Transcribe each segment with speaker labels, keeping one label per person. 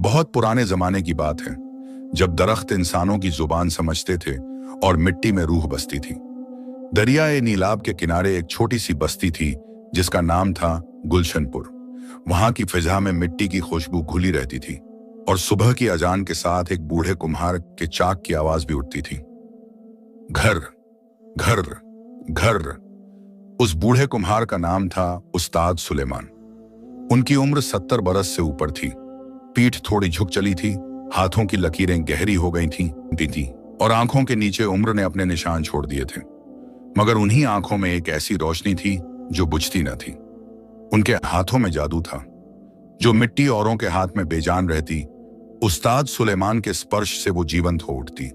Speaker 1: बहुत पुराने जमाने की बात है, जब दरख्त इंसानों की जुबान समझते थे और मिट्टी में रूह बसती थी। दरियाए नीलाब के किनारे एक छोटी सी बस्ती थी जिसका नाम था गुलशनपुर। वहां की फिजा में मिट्टी की खुशबू घुली रहती थी और सुबह की अजान के साथ एक बूढ़े कुम्हार के चाक की आवाज भी उठती थी। घर घर घर। उस बूढ़े कुम्हार का नाम था उस्ताद सुलेमान। उनकी उम्र 70 बरस से ऊपर थी। पीठ थोड़ी झुक चली थी, हाथों की लकीरें गहरी हो गई थीं और आंखों के नीचे उम्र ने अपने निशान छोड़ दिए थे। मगर उन्हीं आंखों में एक ऐसी रोशनी थी जो बुझती न थी। उनके हाथों में जादू था। जो मिट्टी औरों के हाथ में बेजान रहती, उस्ताद सुलेमान के स्पर्श से वो जीवंत हो उठती।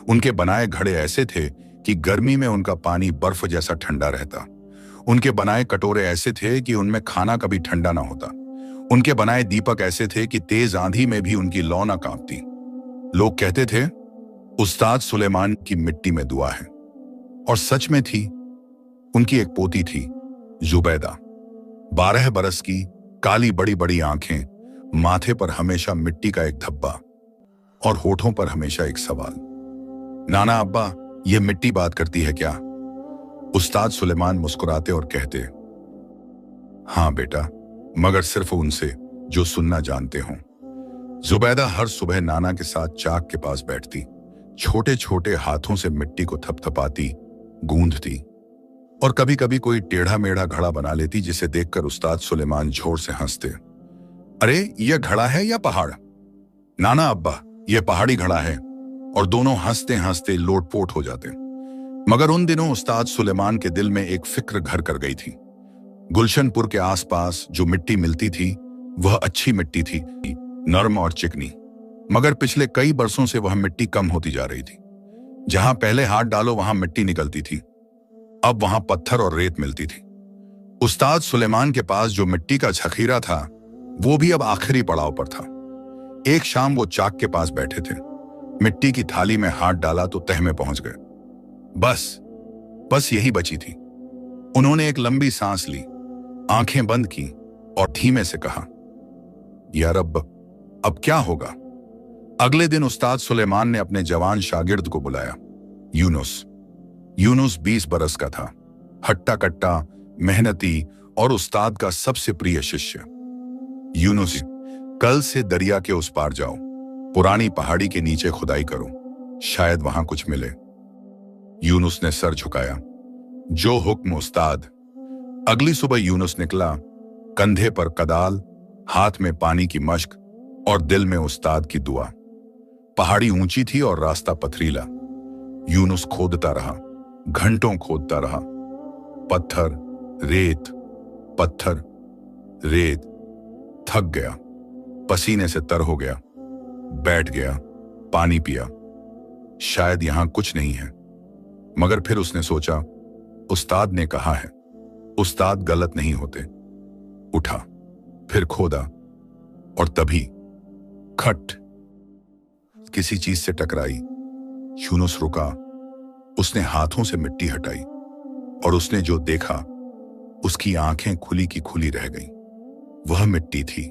Speaker 1: उनके बनाए घड़े ऐसे थे कि गर्मी में उनका पानी बर्फ जैसा ठंडा रहता। उनके बनाए कटोरे ऐसे थे कि उनमें खाना कभी ठंडा ना होता। उनके बनाए दीपक ऐसे थे कि तेज आंधी में भी उनकी लौ न कांपती। लोग कहते थे, उस्ताद सुलेमान की मिट्टी में दुआ है। और सच में थी। उनकी एक पोती थी, जुबैदा। 12 बरस की, काली बड़ी बड़ी आंखें, माथे पर हमेशा मिट्टी का एक धब्बा और होठों पर हमेशा एक सवाल, नाना अब्बा, ये मिट्टी बात करती है क्या? उस्ताद सुलेमान मुस्कुराते और कहते, हाँ बेटा, मगर सिर्फ उनसे जो सुनना जानते हों। जुबैदा हर सुबह नाना के साथ चाक के पास बैठती, छोटे छोटे हाथों से मिट्टी को थपथपाती, गूंथती और कभी कभी कोई टेढ़ा मेढ़ा घड़ा बना लेती, जिसे देखकर उस्ताद सुलेमान जोर से हंसते। अरे यह घड़ा है या पहाड़? नाना अब्बा, यह पहाड़ी घड़ा है। और दोनों हंसते हंसते लोटपोट हो जाते। मगर उन दिनों उस्ताद सुलेमान के दिल में एक फिक्र घर कर गई थी। गुलशनपुर के आसपास जो मिट्टी मिलती थी वह अच्छी मिट्टी थी, नरम और चिकनी। मगर पिछले कई बरसों से वह मिट्टी कम होती जा रही थी। जहां पहले हाथ डालो वहां मिट्टी निकलती थी, अब वहां पत्थर और रेत मिलती थी। उस्ताद सुलेमान के पास जो मिट्टी का जखीरा था वो भी अब आखिरी पड़ाव पर था। एक शाम वो चाक के पास बैठे थे, मिट्टी की थाली में हाथ डाला तो तह में पहुंच गए। बस यही बची थी। उन्होंने एक लंबी सांस ली, आंखें बंद की और धीमे से कहा, या रब, अब क्या होगा? अगले दिन उस्ताद सुलेमान ने अपने जवान शागिर्द को बुलाया, यूनुस 20 बरस का था, हट्टा कट्टा, मेहनती और उस्ताद का सबसे प्रिय शिष्य। यूनुस, कल से दरिया के उस पार जाओ, पुरानी पहाड़ी के नीचे खुदाई करो, शायद वहां कुछ मिले। यूनुस ने सर झुकाया, जो हुक्म उस्ताद। अगली सुबह यूनुस निकला, कंधे पर कदाल, हाथ में पानी की मश्क और दिल में उस्ताद की दुआ। पहाड़ी ऊंची थी और रास्ता पथरीला। यूनुस खोदता रहा, घंटों खोदता रहा। पत्थर रेत, पत्थर रेत। थक गया, पसीने से तर हो गया, बैठ गया, पानी पिया। शायद यहां कुछ नहीं है। मगर फिर उसने सोचा, उस्ताद ने कहा है, उस्ताद गलत नहीं होते। उठा, फिर खोदा और तभी खट, किसी चीज से टकराई। यूनुस रुका, उसने हाथों से मिट्टी हटाई और उसने जो देखा उसकी आंखें खुली की खुली रह गईं। वह मिट्टी थी,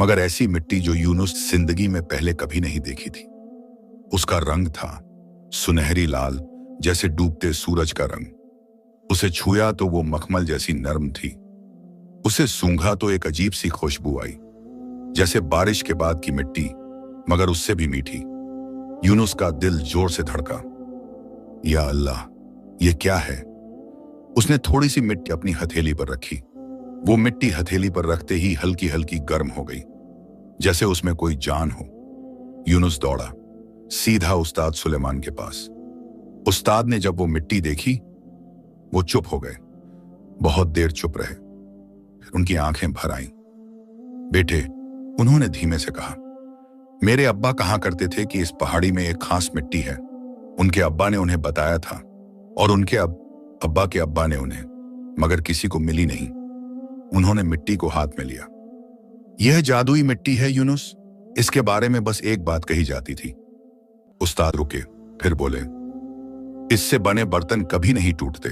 Speaker 1: मगर ऐसी मिट्टी जो यूनुस जिंदगी में पहले कभी नहीं देखी थी। उसका रंग था सुनहरी लाल, जैसे डूबते सूरज का रंग। उसे छुआ तो वो मखमल जैसी नरम थी। उसे सूंघा तो एक अजीब सी खुशबू आई, जैसे बारिश के बाद की मिट्टी, मगर उससे भी मीठी। यूनुस का दिल जोर से धड़का। या अल्लाह, ये क्या है? उसने थोड़ी सी मिट्टी अपनी हथेली पर रखी। वो मिट्टी हथेली पर रखते ही हल्की हल्की गर्म हो गई, जैसे उसमें कोई जान हो। यूनुस दौड़ा सीधा उस्ताद सुलेमान के पास। उस्ताद ने जब वो मिट्टी देखी, वो चुप हो गए। बहुत देर चुप रहे, फिर उनकी आंखें भर आईं। बेटे, उन्होंने धीमे से कहा, मेरे अब्बा कहा करते थे कि इस पहाड़ी में एक खास मिट्टी है। उनके अब्बा ने उन्हें बताया था और उनके अब्बा के अब्बा ने उन्हें, मगर किसी को मिली नहीं। उन्होंने मिट्टी को हाथ में लिया। यह जादुई मिट्टी है यूनुस, इसके बारे में बस एक बात कही जाती थी। उस्ताद रुके, फिर बोले, इससे बने बर्तन कभी नहीं टूटते।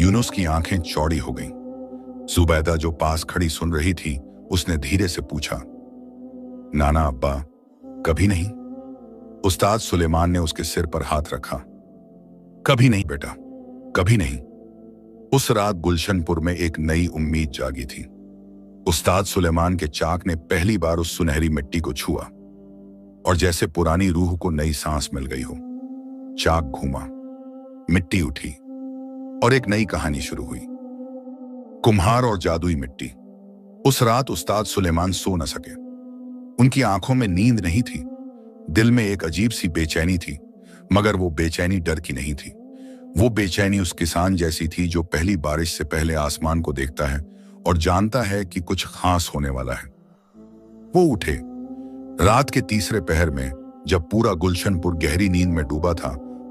Speaker 1: यूनुस की आंखें चौड़ी हो गईं। जुबैदा जो पास खड़ी सुन रही थी, उसने धीरे से पूछा, नाना अब्बा, कभी नहीं। उस्ताद सुलेमान ने उसके सिर पर हाथ रखा। कभी नहीं बेटा, कभी नहीं। उस रात गुलशनपुर में एक नई उम्मीद जागी थी। उस्ताद सुलेमान के चाक ने पहली बार उस सुनहरी मिट्टी को छुआ और जैसे पुरानी रूह को नई सांस मिल गई हो। चाक घूमा, मिट्टी उठी और एक नई कहानी शुरू हुई। कुम्हार और जादुई मिट्टी। उस रात उस्ताद सुलेमान सो न सके। उनकी आंखों में नींद नहीं थी, दिल में एक अजीब सी बेचैनी थी, मगर वो बेचैनी डर की नहीं थी। वो बेचैनी उस किसान जैसी थी जो पहली बारिश से पहले आसमान को देखता है और जानता है कि कुछ खास होने वाला है। वो उठे। रात के तीसरे पहर में जब पूरा गुलशनपुर गहरी नींद में डूबा था,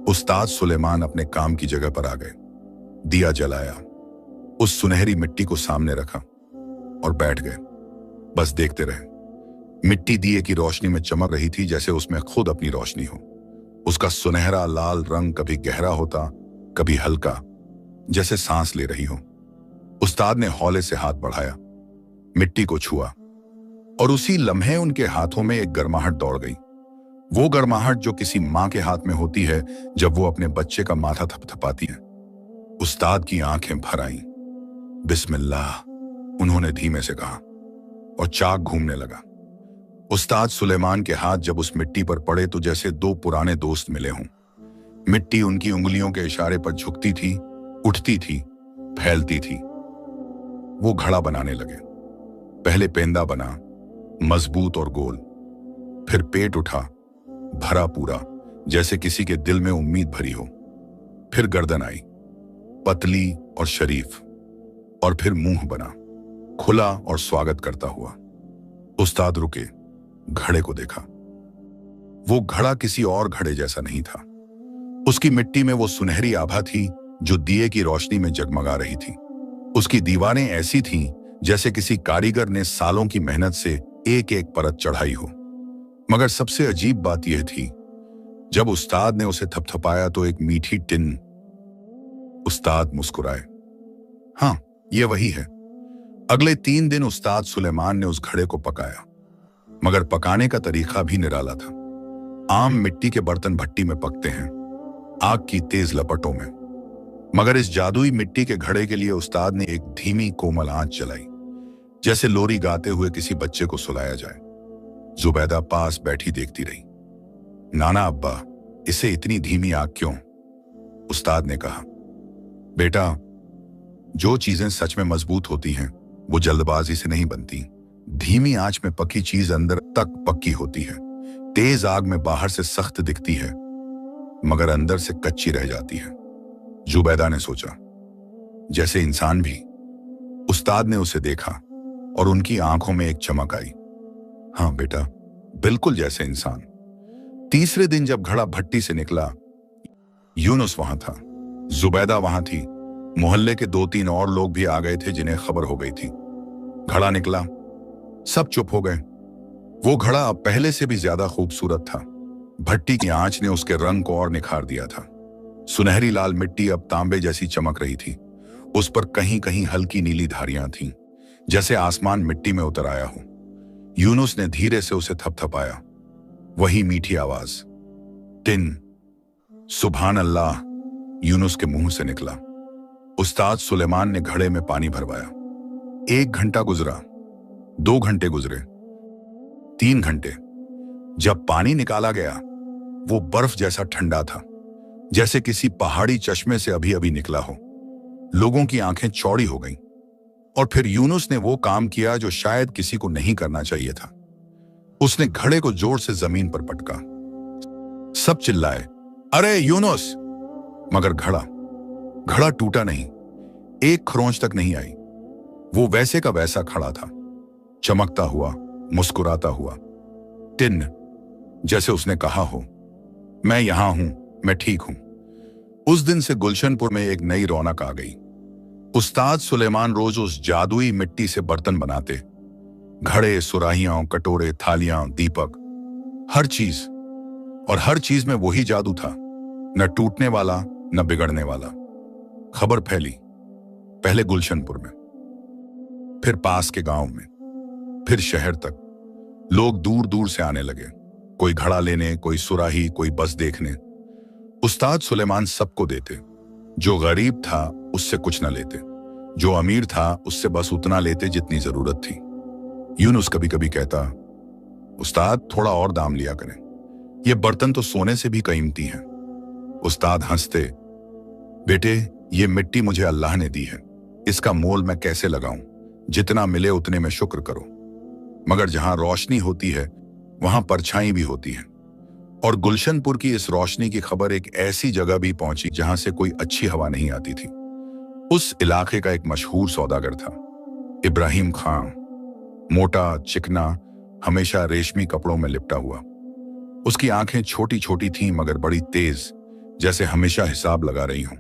Speaker 1: उस्ताद सुलेमान अपने काम की जगह पर आ गए। दिया जलाया, उस सुनहरी मिट्टी को सामने रखा और बैठ गए। बस देखते रहे। मिट्टी दिए की रोशनी में चमक रही थी जैसे उसमें खुद अपनी रोशनी हो। उसका सुनहरा लाल रंग कभी गहरा होता, कभी हल्का, जैसे सांस ले रही हो। उस्ताद ने हौले से हाथ बढ़ाया, मिट्टी को छुआ और उसी लम्हे उनके हाथों में एक गर्माहट दौड़ गई। वो गर्माहट जो किसी मां के हाथ में होती है जब वो अपने बच्चे का माथा थपथपाती है। उस्ताद की आंखें भर आईं। बिस्मिल्लाह, उन्होंने धीमे से कहा और चाक घूमने लगा। उस्ताद सुलेमान के हाथ जब उस मिट्टी पर पड़े तो जैसे दो पुराने दोस्त मिले हों। मिट्टी उनकी उंगलियों के इशारे पर झुकती थी, उठती थी, फैलती थी। वो घड़ा बनाने लगे। पहले पेंदा बना, मजबूत और गोल। फिर पेट उठा, भरा पूरा, जैसे किसी के दिल में उम्मीद भरी हो। फिर गर्दन आई, पतली और शरीफ। और फिर मुंह बना, खुला और स्वागत करता हुआ। उस्ताद रुके, घड़े को देखा। वो घड़ा किसी और घड़े जैसा नहीं था। उसकी मिट्टी में वो सुनहरी आभा थी जो दिए की रोशनी में जगमगा रही थी। उसकी दीवारें ऐसी थीं जैसे किसी कारीगर ने सालों की मेहनत से एक एक परत चढ़ाई हो। मगर सबसे अजीब बात यह थी, जब उस्ताद ने उसे थपथपाया तो एक मीठी टिन। उस्ताद मुस्कुराए। हाँ, ये वही है। अगले 3 दिन उस्ताद सुलेमान ने उस घड़े को पकाया, मगर पकाने का तरीका भी निराला था। आम मिट्टी के बर्तन भट्टी में पकते हैं, आग की तेज लपटों में, मगर इस जादुई मिट्टी के घड़े के लिए उस्ताद ने एक धीमी कोमल आंच जलाई, जैसे लोरी गाते हुए किसी बच्चे को सुलाया जाए। जुबैदा पास बैठी देखती रही। नाना अब्बा, इसे इतनी धीमी आग क्यों? उस्ताद ने कहा, बेटा, जो चीजें सच में मजबूत होती हैं वो जल्दबाजी से नहीं बनती। धीमी आंच में पकी चीज अंदर तक पक्की होती है। तेज आग में बाहर से सख्त दिखती है मगर अंदर से कच्ची रह जाती है। जुबैदा ने सोचा, जैसे इंसान भी। उस्ताद ने उसे देखा और उनकी आंखों में एक चमक आई। हाँ बेटा, बिल्कुल जैसे इंसान। तीसरे दिन जब घड़ा भट्टी से निकला, यूनुस वहां था, जुबैदा वहां थी, मोहल्ले के 2-3 और लोग भी आ गए थे जिन्हें खबर हो गई थी। घड़ा निकला, सब चुप हो गए। वो घड़ा अब पहले से भी ज्यादा खूबसूरत था। भट्टी की आंच ने उसके रंग को और निखार दिया था। सुनहरी लाल मिट्टी अब तांबे जैसी चमक रही थी। उस पर कहीं कहीं हल्की नीली धारियां थीं, जैसे आसमान मिट्टी में उतर आया हो। यूनुस ने धीरे से उसे थपथपाया। वही मीठी आवाज, तिन। सुभान अल्लाह, यूनुस के मुंह से निकला। उस्ताद सुलेमान ने घड़े में पानी भरवाया। 1 घंटा गुजरा, 2 घंटे गुजरे, 3 घंटे। जब पानी निकाला गया, वो बर्फ जैसा ठंडा था, जैसे किसी पहाड़ी चश्मे से अभी अभी निकला हो। लोगों की आंखें चौड़ी हो गईं। और फिर यूनुस ने वो काम किया जो शायद किसी को नहीं करना चाहिए था। उसने घड़े को जोर से जमीन पर पटका। सब चिल्लाए, अरे यूनुस! मगर घड़ा टूटा नहीं, एक खरोंच तक नहीं आई। वो वैसे का वैसा खड़ा था, चमकता हुआ, मुस्कुराता हुआ। टिन, जैसे उसने कहा हो, मैं यहां हूं, मैं ठीक हूं। उस दिन से गुलशनपुर में एक नई रौनक आ गई। उस्ताद सुलेमान रोज उस जादुई मिट्टी से बर्तन बनाते। घड़े, सुराहियां, कटोरे, थालियां, दीपक, हर चीज। और हर चीज में वही जादू था, न टूटने वाला न बिगड़ने वाला। खबर फैली, पहले गुलशनपुर में, फिर पास के गांव में, फिर शहर तक। लोग दूर दूर से आने लगे, कोई घड़ा लेने, कोई सुराही, कोई बस देखने। उस्ताद सुलेमान सबको देते। जो गरीब था उससे कुछ न लेते, जो अमीर था उससे बस उतना लेते जितनी जरूरत थी। यूनुस कभी कभी कहता, उस्ताद थोड़ा और दाम लिया करें, ये बर्तन तो सोने से भी कीमती हैं। उस्ताद हंसते, बेटे ये मिट्टी मुझे अल्लाह ने दी है, इसका मोल मैं कैसे लगाऊं? जितना मिले उतने में शुक्र करो। मगर जहां रोशनी होती है वहां परछाई भी होती है, और गुलशनपुर की इस रोशनी की खबर एक ऐसी जगह भी पहुंची जहां से कोई अच्छी हवा नहीं आती थी। उस इलाके का एक मशहूर सौदागर था, इब्राहिम खां। मोटा, चिकना, हमेशा रेशमी कपड़ों में लिपटा हुआ। उसकी आंखें छोटी छोटी थीं मगर बड़ी तेज, जैसे हमेशा हिसाब लगा रही हों।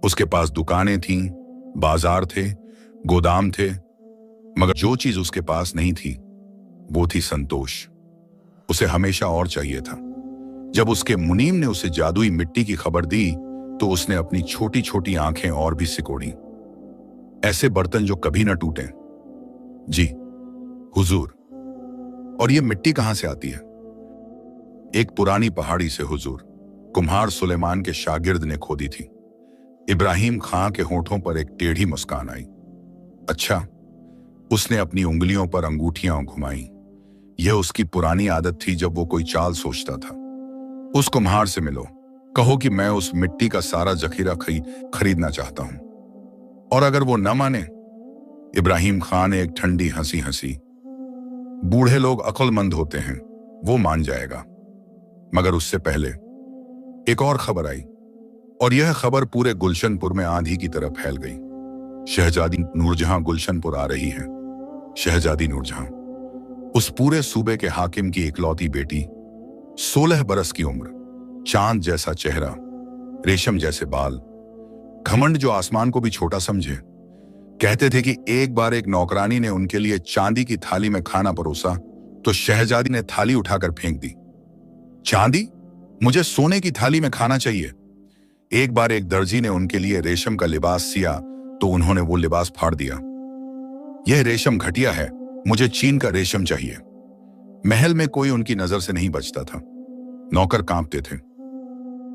Speaker 1: उसके पास दुकानें थीं, बाजार थे, गोदाम थे, मगर जो चीज उसके पास नहीं थी वो थी संतोष। उसे हमेशा और चाहिए था। जब उसके मुनीम ने उसे जादुई मिट्टी की खबर दी तो उसने अपनी छोटी छोटी आंखें और भी सिकोड़ी। ऐसे बर्तन जो कभी न टूटे। जी हुजूर, और ये मिट्टी कहां से आती है? एक पुरानी पहाड़ी से हुजूर, कुम्हार सुलेमान के शागिर्द ने खोदी थी। इब्राहिम खां के होठों पर एक टेढ़ी मुस्कान आई। अच्छा, उसने अपनी उंगलियों पर अंगूठियां घुमाई। यह उसकी पुरानी आदत थी जब वो कोई चाल सोचता था। उस कुम्हार से मिलो, कहो कि मैं उस मिट्टी का सारा जखीरा खरीदना चाहता हूं। और अगर वो न माने, इब्राहिम खान ने एक ठंडी हंसी हंसी, बूढ़े लोग अक्लमंद होते हैं, वो मान जाएगा। मगर उससे पहले एक और खबर आई, और यह खबर पूरे गुलशनपुर में आंधी की तरह फैल गई। शहजादी नूरजहां गुलशनपुर आ रही है। शहजादी नूरजहां, उस पूरे सूबे के हाकिम की इकलौती बेटी, 16 बरस की उम्र, चांद जैसा चेहरा, रेशम जैसे बाल, घमंड जो आसमान को भी छोटा समझे। कहते थे कि एक बार एक नौकरानी ने उनके लिए चांदी की थाली में खाना परोसा तो शहजादी ने थाली उठाकर फेंक दी। चांदी? मुझे सोने की थाली में खाना चाहिए। एक बार एक दर्जी ने उनके लिए रेशम का लिबास सिया तो उन्होंने वो लिबास फाड़ दिया। यह रेशम घटिया है, मुझे चीन का रेशम चाहिए। महल में कोई उनकी नजर से नहीं बचता था। नौकर कांपते थे,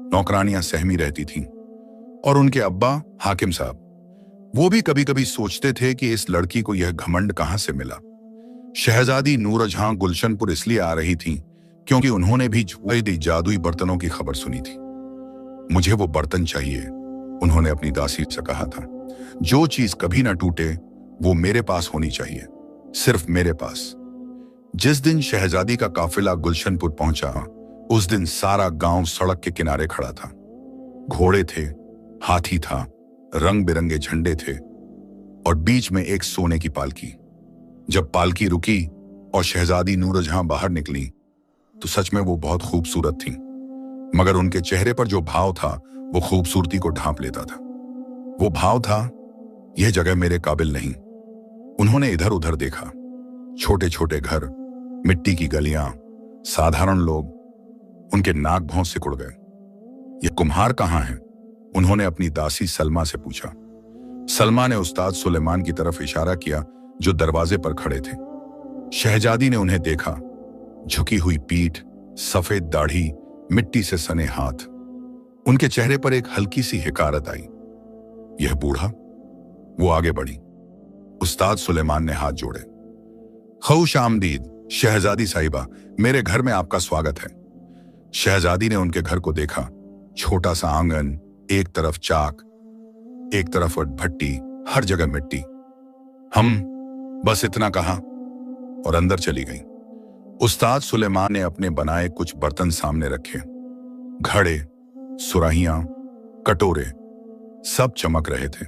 Speaker 1: नौकरानियां सहमी रहती थीं, और उनके अब्बा हाकिम साहब, वो भी कभी कभी सोचते थे कि इस लड़की को यह घमंड कहां से मिला। शहजादी नूरजहां गुलशनपुर इसलिए आ रही थी क्योंकि उन्होंने भी जादुई बर्तनों की खबर सुनी थी। मुझे वो बर्तन चाहिए, उन्होंने अपनी दासी से कहा था। जो चीज कभी ना टूटे वो मेरे पास होनी चाहिए, सिर्फ मेरे पास। जिस दिन शहजादी का काफिला गुलशनपुर पहुंचा, उस दिन सारा गांव सड़क के किनारे खड़ा था। घोड़े थे, हाथी था, रंग बिरंगे झंडे थे, और बीच में एक सोने की पालकी। जब पालकी रुकी और शहजादी नूरजहां बाहर निकली तो सच में वो बहुत खूबसूरत थीं, मगर उनके चेहरे पर जो भाव था वो खूबसूरती को ढांप लेता था। वो भाव था, यह जगह मेरे काबिल नहीं। उन्होंने इधर उधर देखा, छोटे छोटे घर, मिट्टी की गलियां, साधारण लोग। उनके नाक भौं सिकुड़ गए। ये कुम्हार कहाँ हैं? उन्होंने अपनी दासी सलमा से पूछा। सलमा ने उस्ताद सुलेमान की तरफ इशारा किया जो दरवाजे पर खड़े थे। शहजादी ने उन्हें देखा, झुकी हुई पीठ, सफेद दाढ़ी, मिट्टी से सने हाथ। उनके चेहरे पर एक हल्की सी हिकारत आई। यह बूढ़ा? वो आगे बढ़ी। उस्ताद सुलेमान ने हाथ जोड़े। खुश आमदीद शहजादी साहिबा, मेरे घर में आपका स्वागत है। शहजादी ने उनके घर को देखा। छोटा सा आंगन, एक तरफ चाक, एक तरफ भट्टी, हर जगह मिट्टी। हम बस इतना कहा और अंदर चली गई। उस्ताद सुलेमान ने अपने बनाए कुछ बर्तन सामने रखे। घड़े, सुराहियां, कटोरे, सब चमक रहे थे।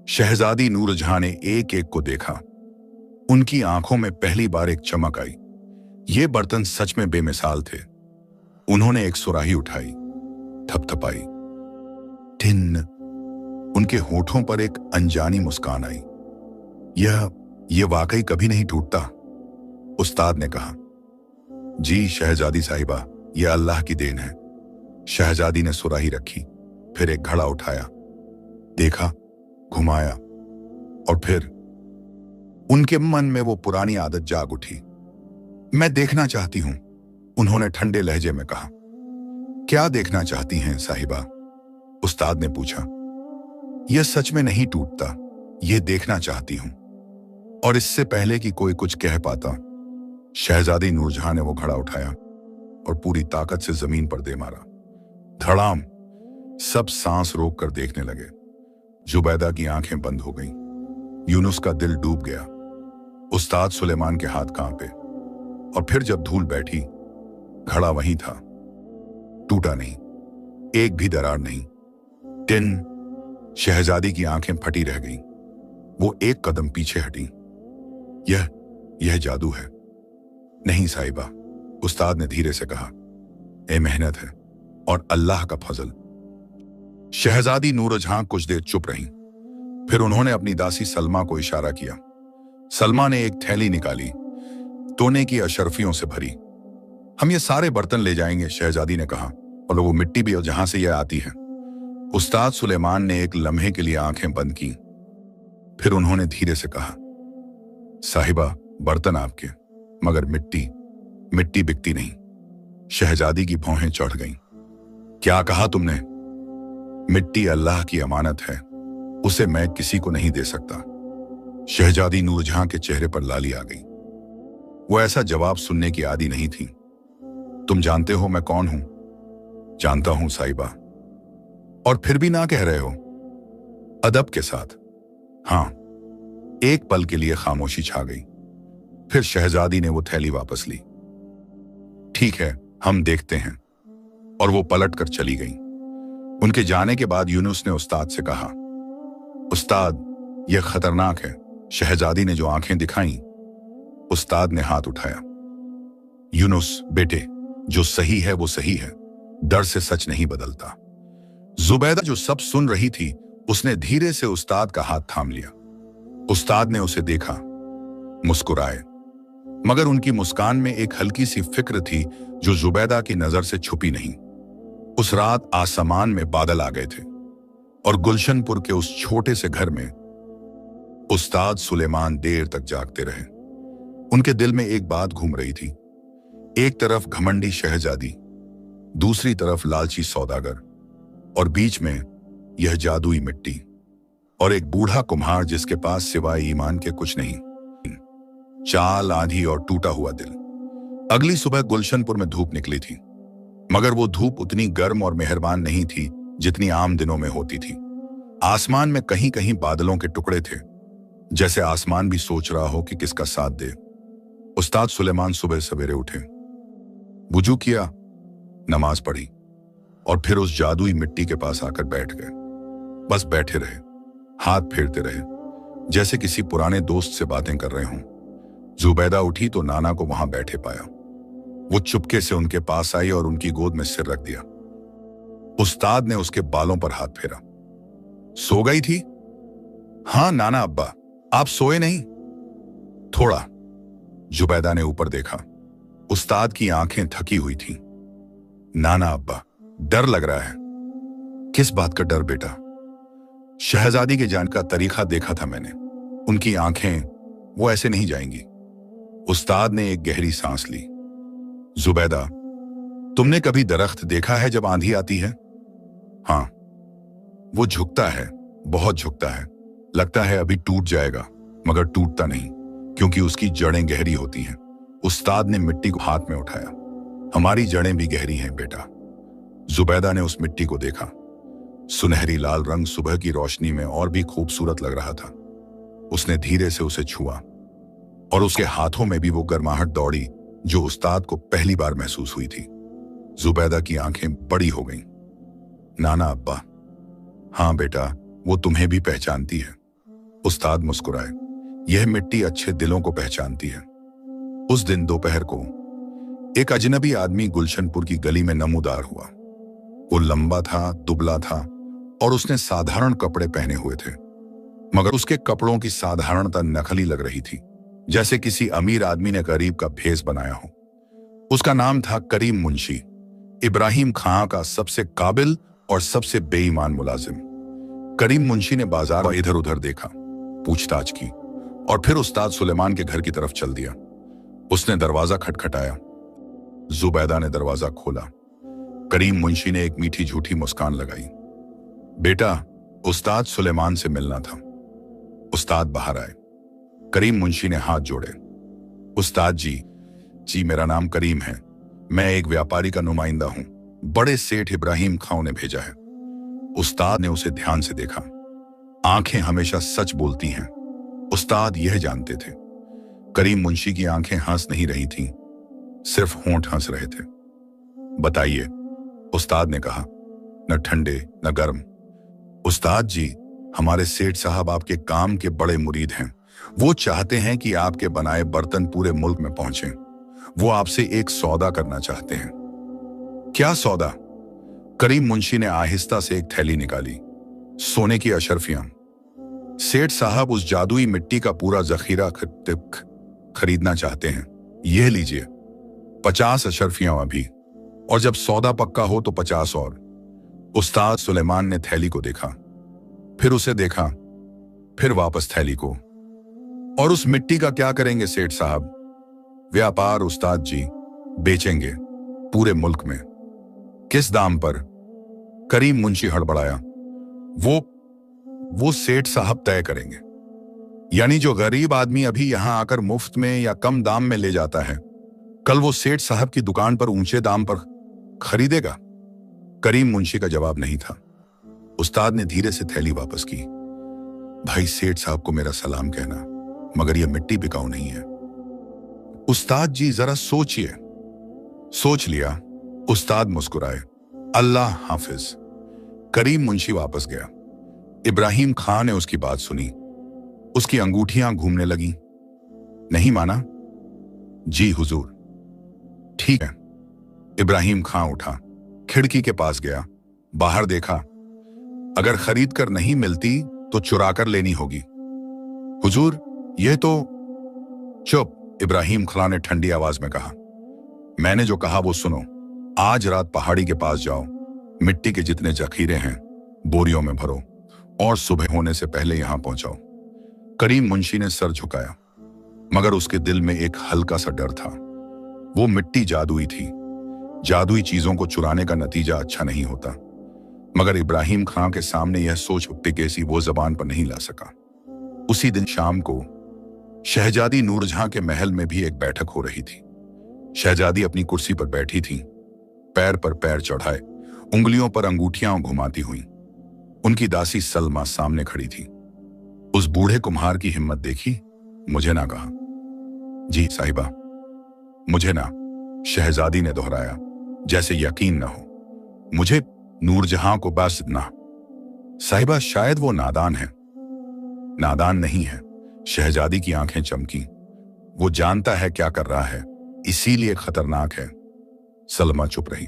Speaker 1: शहजादी नूरजहां ने एक एक को देखा। उनकी आंखों में पहली बार एक चमक आई। ये बर्तन सच में बेमिसाल थे। उन्होंने एक सुराही उठाई, थपथपाई, टिन। उनके होठों पर एक अनजानी मुस्कान आई। यह वाकई कभी नहीं टूटता, उस्ताद ने कहा। जी शहजादी साहिबा, यह अल्लाह की देन है। शहजादी ने सुराही रखी, फिर एक घड़ा उठाया, देखा, घुमाया, और फिर उनके मन में वो पुरानी आदत जाग उठी। मैं देखना चाहती हूं, उन्होंने ठंडे लहजे में कहा। क्या देखना चाहती हैं साहिबा? उस्ताद ने पूछा। यह सच में नहीं टूटता, यह देखना चाहती हूं। और इससे पहले कि कोई कुछ कह पाता, शहजादी नूरजहां ने वो घड़ा उठाया और पूरी ताकत से जमीन पर दे मारा। धड़ाम! सब सांस रोक कर देखने लगे। जुबैदा की आंखें बंद हो गईं। यूनुस का दिल डूब गया। उस्ताद सुलेमान के हाथ कांपे। और फिर जब धूल बैठी, घड़ा वहीं था, टूटा नहीं, एक भी दरार नहीं। टिन! शहजादी की आंखें फटी रह गईं। वो एक कदम पीछे हटी। यह जादू है। नहीं साहिबा, उस्ताद ने धीरे से कहा। ये मेहनत है और अल्लाह का फजल। शहजादी नूरजहां कुछ देर चुप रहीं। फिर उन्होंने अपनी दासी सलमा को इशारा किया। सलमा ने एक थैली निकाली, सोने की अशरफियों से भरी। हम ये सारे बर्तन ले जाएंगे, शहजादी ने कहा, और वो मिट्टी भी जहां से यह आती है। उस्ताद सुलेमान ने एक लम्हे के लिए आंखें बंद की। फिर उन्होंने धीरे से कहा, साहिबा, बर्तन आपके, मगर मिट्टी बिकती नहीं। शहजादी की भौहें चढ़ गईं। क्या कहा तुमने? मिट्टी अल्लाह की अमानत है, उसे मैं किसी को नहीं दे सकता। शहजादी नूरजहां के चेहरे पर लाली आ गई। वो ऐसा जवाब सुनने की आदी नहीं थी। तुम जानते हो मैं कौन हूं? जानता हूं साहिबा। और फिर भी ना कह रहे हो? अदब के साथ। हां। एक पल के लिए खामोशी छा गई। फिर शहजादी ने वो थैली वापस ली। ठीक है, हम देखते हैं। और वो पलट कर चली गई। उनके जाने के बाद यूनुस ने उस्ताद से कहा, उस्ताद, यह खतरनाक है। शहजादी ने जो आंखें दिखाईं। उस्ताद ने हाथ उठाया। यूनुस बेटे, जो सही है वो सही है, डर से सच नहीं बदलता। जुबैदा जो सब सुन रही थी, उसने धीरे से उस्ताद का हाथ थाम लिया। उस्ताद ने उसे देखा, मुस्कुराए, मगर उनकी मुस्कान में एक हल्की सी फिक्र थी जो जुबैदा की नजर से छुपी नहीं। उस रात आसमान में बादल आ गए थे और गुलशनपुर के उस छोटे से घर में उस्ताद सुलेमान देर तक जागते रहे। उनके दिल में एक बात घूम रही थी। एक तरफ घमंडी शहजादी, दूसरी तरफ लालची सौदागर, और बीच में यह जादुई मिट्टी और एक बूढ़ा कुम्हार जिसके पास सिवाय ईमान के कुछ नहीं। चाल, आंधी और टूटा हुआ दिल। अगली सुबह गुलशनपुर में धूप निकली थी, मगर वो धूप उतनी गर्म और मेहरबान नहीं थी जितनी आम दिनों में होती थी। आसमान में कहीं कहीं बादलों के टुकड़े थे, जैसे आसमान भी सोच रहा हो कि किसका साथ दे। उस्ताद सुलेमान सुबह सवेरे उठे, वुजू किया, नमाज पढ़ी और फिर उस जादुई मिट्टी के पास आकर बैठ गए। बस बैठे रहे, हाथ फेरते रहे, जैसे किसी पुराने दोस्त से बातें कर रहे हों। जुबैदा उठी तो नाना को वहां बैठे पाया। वो चुपके से उनके पास आई और उनकी गोद में सिर रख दिया। उस्ताद ने उसके बालों पर हाथ फेरा। सो गई थी? हां नाना अब्बा, आप सोए नहीं? थोड़ा। जुबैदा ने ऊपर देखा। उस्ताद की आंखें थकी हुई थीं। नाना अब्बा, डर लग रहा है। किस बात का डर बेटा? शहजादी के जाने का तरीका देखा था मैंने। उनकी आंखें वो ऐसे नहीं जाएंगी। उस्ताद ने एक गहरी सांस ली। जुबैदा, तुमने कभी दरख्त देखा है जब आंधी आती है? हां। वो झुकता है, बहुत झुकता है। लगता है अभी टूट जाएगा, मगर टूटता नहीं, क्योंकि उसकी जड़ें गहरी होती हैं। उस्ताद ने मिट्टी को हाथ में उठाया। हमारी जड़ें भी गहरी हैं बेटा। जुबैदा ने उस मिट्टी को देखा। सुनहरी लाल रंग सुबह की रोशनी में और भी खूबसूरत लग रहा था। उसने धीरे से उसे छुआ और उसके हाथों में भी वो गर्माहट दौड़ी जो उस्ताद को पहली बार महसूस हुई थी। जुबैदा की आंखें बड़ी हो गईं। नाना अब्बा, हां बेटा, वो तुम्हें भी पहचानती है। उस्ताद मुस्कुराए। यह मिट्टी अच्छे दिलों को पहचानती है। उस दिन दोपहर को एक अजनबी आदमी गुलशनपुर की गली में नमूदार हुआ। वो लंबा था, दुबला था और उसने साधारण कपड़े पहने हुए थे, मगर उसके कपड़ों की साधारणता नकली लग रही थी, जैसे किसी अमीर आदमी ने गरीब का भेष बनाया हो। उसका नाम था करीम मुंशी, इब्राहिम खां का सबसे काबिल और सबसे बेईमान मुलाजिम। करीम मुंशी ने बाजार में इधर उधर देखा, पूछताछ की और फिर उस्ताद सुलेमान के घर की तरफ चल दिया। उसने दरवाजा खटखटाया। जुबैदा ने दरवाजा खोला। करीम मुंशी ने एक मीठी झूठी मुस्कान लगाई। बेटा, उस्ताद सुलेमान से मिलना था। उस्ताद बाहर आए। करीम मुंशी ने हाथ जोड़े। उस्ताद जी मेरा नाम करीम है। मैं एक व्यापारी का नुमाइंदा हूं। बड़े सेठ इब्राहिम खां ने भेजा है। उस्ताद ने उसे ध्यान से देखा। आंखें हमेशा सच बोलती हैं, उस्ताद यह जानते थे। करीम मुंशी की आंखें हंस नहीं रही थीं, सिर्फ होंठ हंस रहे थे। बताइए, उस्ताद ने कहा, न ठंडे न गर्म। उस्ताद जी, हमारे सेठ साहब आपके काम के बड़े मुरीद हैं। वो चाहते हैं कि आपके बनाए बर्तन पूरे मुल्क में पहुंचें। वो आपसे एक सौदा करना चाहते हैं। क्या सौदा? करीम मुंशी ने आहिस्ता से एक थैली निकाली। सोने की अशरफियां। सेठ साहब उस जादुई मिट्टी का पूरा जखीरा खरीदना चाहते हैं। यह लीजिए, 50 अशरफियां अभी, और जब सौदा पक्का हो तो 50 और। उस्ताद सुलेमान ने थैली को देखा, फिर उसे देखा, फिर वापस थैली को। और उस मिट्टी का क्या करेंगे सेठ साहब? व्यापार उस्ताद जी, बेचेंगे पूरे मुल्क में। किस दाम पर? करीम मुंशी हड़बड़ाया। वो सेठ साहब तय करेंगे। यानी जो गरीब आदमी अभी यहां आकर मुफ्त में या कम दाम में ले जाता है, कल वो सेठ साहब की दुकान पर ऊंचे दाम पर खरीदेगा। करीम मुंशी का जवाब नहीं था। उस्ताद ने धीरे से थैली वापस की। भाई, सेठ साहब को मेरा सलाम कहना, मगर यह मिट्टी बिकाऊ नहीं है। उस्ताद जी जरा सोचिए। सोच लिया। उस्ताद मुस्कुराए। अल्लाह हाफिज। करीम मुंशी वापस गया। इब्राहिम खां ने उसकी बात सुनी। उसकी अंगूठियां घूमने लगी। नहीं माना? जी हुजूर। ठीक है। इब्राहिम खां उठा, खिड़की के पास गया, बाहर देखा। अगर खरीद कर नहीं मिलती तो चुरा कर लेनी होगी। हुजूर, यह तो। चुप, इब्राहिम खां ने ठंडी आवाज में कहा। मैंने जो कहा वो सुनो। आज रात पहाड़ी के पास जाओ, मिट्टी के जितने जखीरे हैं बोरियों में भरो, और सुबह होने से पहले यहां पहुंचाओ। करीम मुंशी ने सर झुकाया, मगर उसके दिल में एक हल्का सा डर था। वो मिट्टी जादुई थी। जादुई चीजों को चुराने का नतीजा अच्छा नहीं होता। मगर इब्राहिम खां के सामने यह सोच टिकेसी वो जबान पर नहीं ला सका। उसी दिन शाम को शहजादी नूरजहां के महल में भी एक बैठक हो रही थी। शहजादी अपनी कुर्सी पर बैठी थी, पैर पर पैर चढ़ाए, उंगलियों पर अंगूठियां घुमाती हुई। उनकी दासी सलमा सामने खड़ी थी। उस बूढ़े कुम्हार की हिम्मत देखी। मुझे ना कहा। जी साहिबा, मुझे ना, शहजादी ने दोहराया, जैसे यकीन न हो। मुझे नूरजहां को बस ना। साहिबा, शायद वो नादान है। नादान नहीं है। शहजादी की आंखें चमकी। वो जानता है क्या कर रहा है, इसीलिए खतरनाक है। सलमा चुप रही।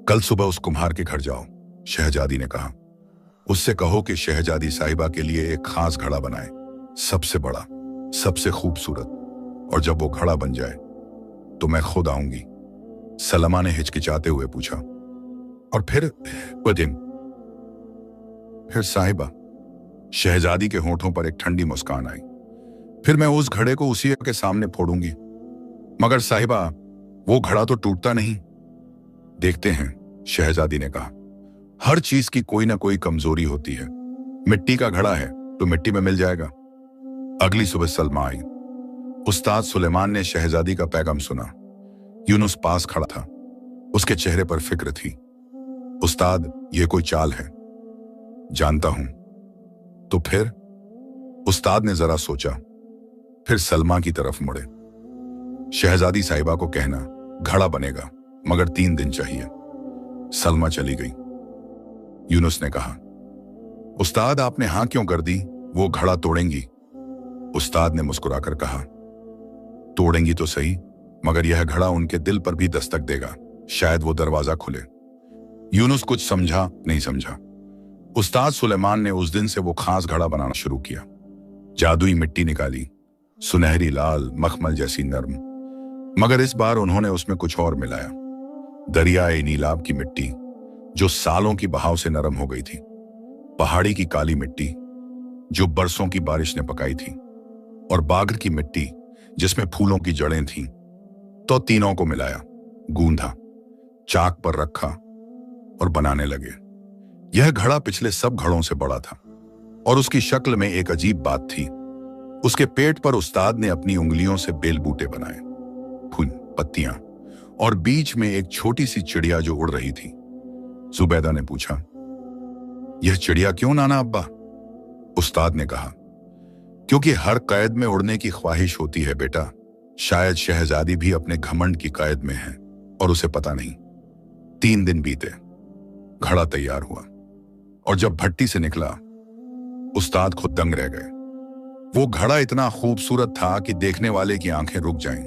Speaker 1: कल सुबह उस कुम्हार के घर जाओ, शहजादी ने कहा। उससे कहो कि शहजादी साहिबा के लिए एक खास घड़ा बनाए, सबसे बड़ा, सबसे खूबसूरत, और जब वो घड़ा बन जाए तो मैं खुद आऊंगी। सलमा ने हिचकिचाते हुए पूछा, और फिर वो दिन? फिर साहिबा, शहजादी के होंठों पर एक ठंडी मुस्कान आई। फिर मैं उस घड़े को उसी के सामने फोड़ूंगी। मगर साहिबा, वो घड़ा तो टूटता नहीं। देखते हैं, शहजादी ने कहा। हर चीज की कोई ना कोई कमजोरी होती है। मिट्टी का घड़ा है तो मिट्टी में मिल जाएगा। अगली सुबह सलमा आई। उस्ताद सुलेमान ने शहजादी का पैगाम सुना। यूनुस पास खड़ा था। उसके चेहरे पर फिक्र थी। उस्ताद, ये कोई चाल है। जानता हूं। तो फिर? उस्ताद ने जरा सोचा, फिर सलमा की तरफ मुड़े। शहजादी साहिबा को कहना, घड़ा बनेगा, मगर 3 दिन चाहिए। सलमा चली गई। यूनुस ने कहा, उस्ताद, आपने हां क्यों कर दी? वो घड़ा तोड़ेंगी। उस्ताद ने मुस्कुराकर कहा, तोड़ेंगी तो सही, मगर यह घड़ा उनके दिल पर भी दस्तक देगा। शायद वो दरवाजा खुले। यूनुस कुछ समझा नहीं समझा। उस्ताद सुलेमान ने उस दिन से वो खास घड़ा बनाना शुरू किया। जादुई मिट्टी निकाली, सुनहरी लाल, मखमल जैसी नर्म। मगर इस बार उन्होंने उसमें कुछ और मिलाया। दरियाए नीलाब की मिट्टी, जो सालों की बहाव से नरम हो गई थी। पहाड़ी की काली मिट्टी, जो बरसों की बारिश ने पकाई थी। और बागर की मिट्टी, जिसमें फूलों की जड़ें थीं, तो तीनों को मिलाया, गूंधा, चाक पर रखा और बनाने लगे। यह घड़ा पिछले सब घड़ों से बड़ा था और उसकी शक्ल में एक अजीब बात थी। उसके पेट पर उस्ताद ने अपनी उंगलियों से बेल बूटे बनाए, फूल, पत्तियां और बीच में एक छोटी सी चिड़िया जो उड़ रही थी। जुबैदा ने पूछा, यह चिड़िया क्यों नाना अब्बा? उस्ताद ने कहा, क्योंकि हर कैद में उड़ने की ख्वाहिश होती है बेटा। शायद शहजादी भी अपने घमंड की कैद में है और उसे पता नहीं। 3 दिन बीते, घड़ा तैयार हुआ और जब भट्टी से निकला, उस्ताद खुद दंग रह गए। वो घड़ा इतना खूबसूरत था कि देखने वाले की आंखें रुक जाएं।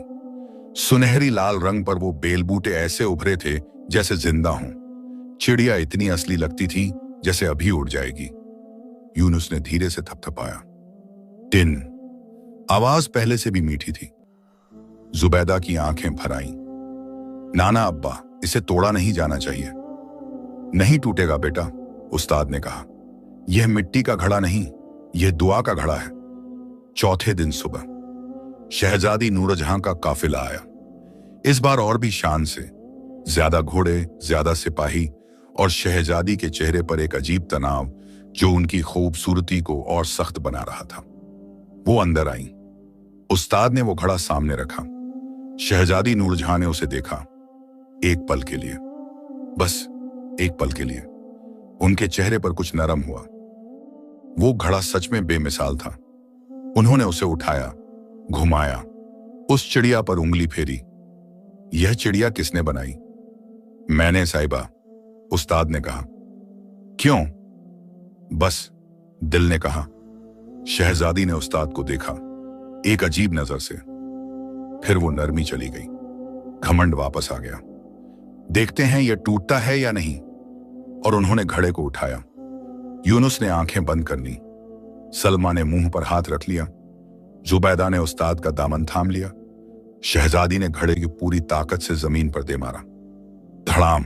Speaker 1: सुनहरी लाल रंग पर वो बेलबूटे ऐसे उभरे थे जैसे जिंदा हों। चिड़िया इतनी असली लगती थी जैसे अभी उड़ जाएगी। यूनुस ने धीरे से थपथपाया। टिन। आवाज पहले से भी मीठी थी। जुबैदा की आंखें भर आईं। नाना अब्बा, इसे तोड़ा नहीं जाना चाहिए। नहीं टूटेगा बेटा, उस्ताद ने कहा। यह मिट्टी का घड़ा नहीं, यह दुआ का घड़ा है। चौथे दिन सुबह शहजादी नूरजहां का काफिला आया। इस बार और भी शान से। ज्यादा घोड़े, ज्यादा सिपाही और शहजादी के चेहरे पर एक अजीब तनाव जो उनकी खूबसूरती को और सख्त बना रहा था। वो अंदर आई। उस्ताद ने वो घड़ा सामने रखा। शहजादी नूरजहां ने उसे देखा। एक पल के लिए, बस एक पल के लिए उनके चेहरे पर कुछ नरम हुआ। वो घड़ा सच में बेमिसाल था। उन्होंने उसे उठाया, घुमाया, उस चिड़िया पर उंगली फेरी। यह चिड़िया किसने बनाई? मैंने साहिबा, उस्ताद ने कहा। क्यों? बस, दिल ने कहा। शहजादी ने उस्ताद को देखा, एक अजीब नजर से। फिर वो नरमी चली गई। घमंड वापस आ गया। देखते हैं यह टूटता है या नहीं। और उन्होंने घड़े को उठाया। यूनुस ने आंखें बंद कर ली। सलमा ने मुंह पर हाथ रख लिया। जुबैदा ने उस्ताद का दामन थाम लिया। शहजादी ने घड़े की पूरी ताकत से जमीन पर दे मारा। धड़ाम,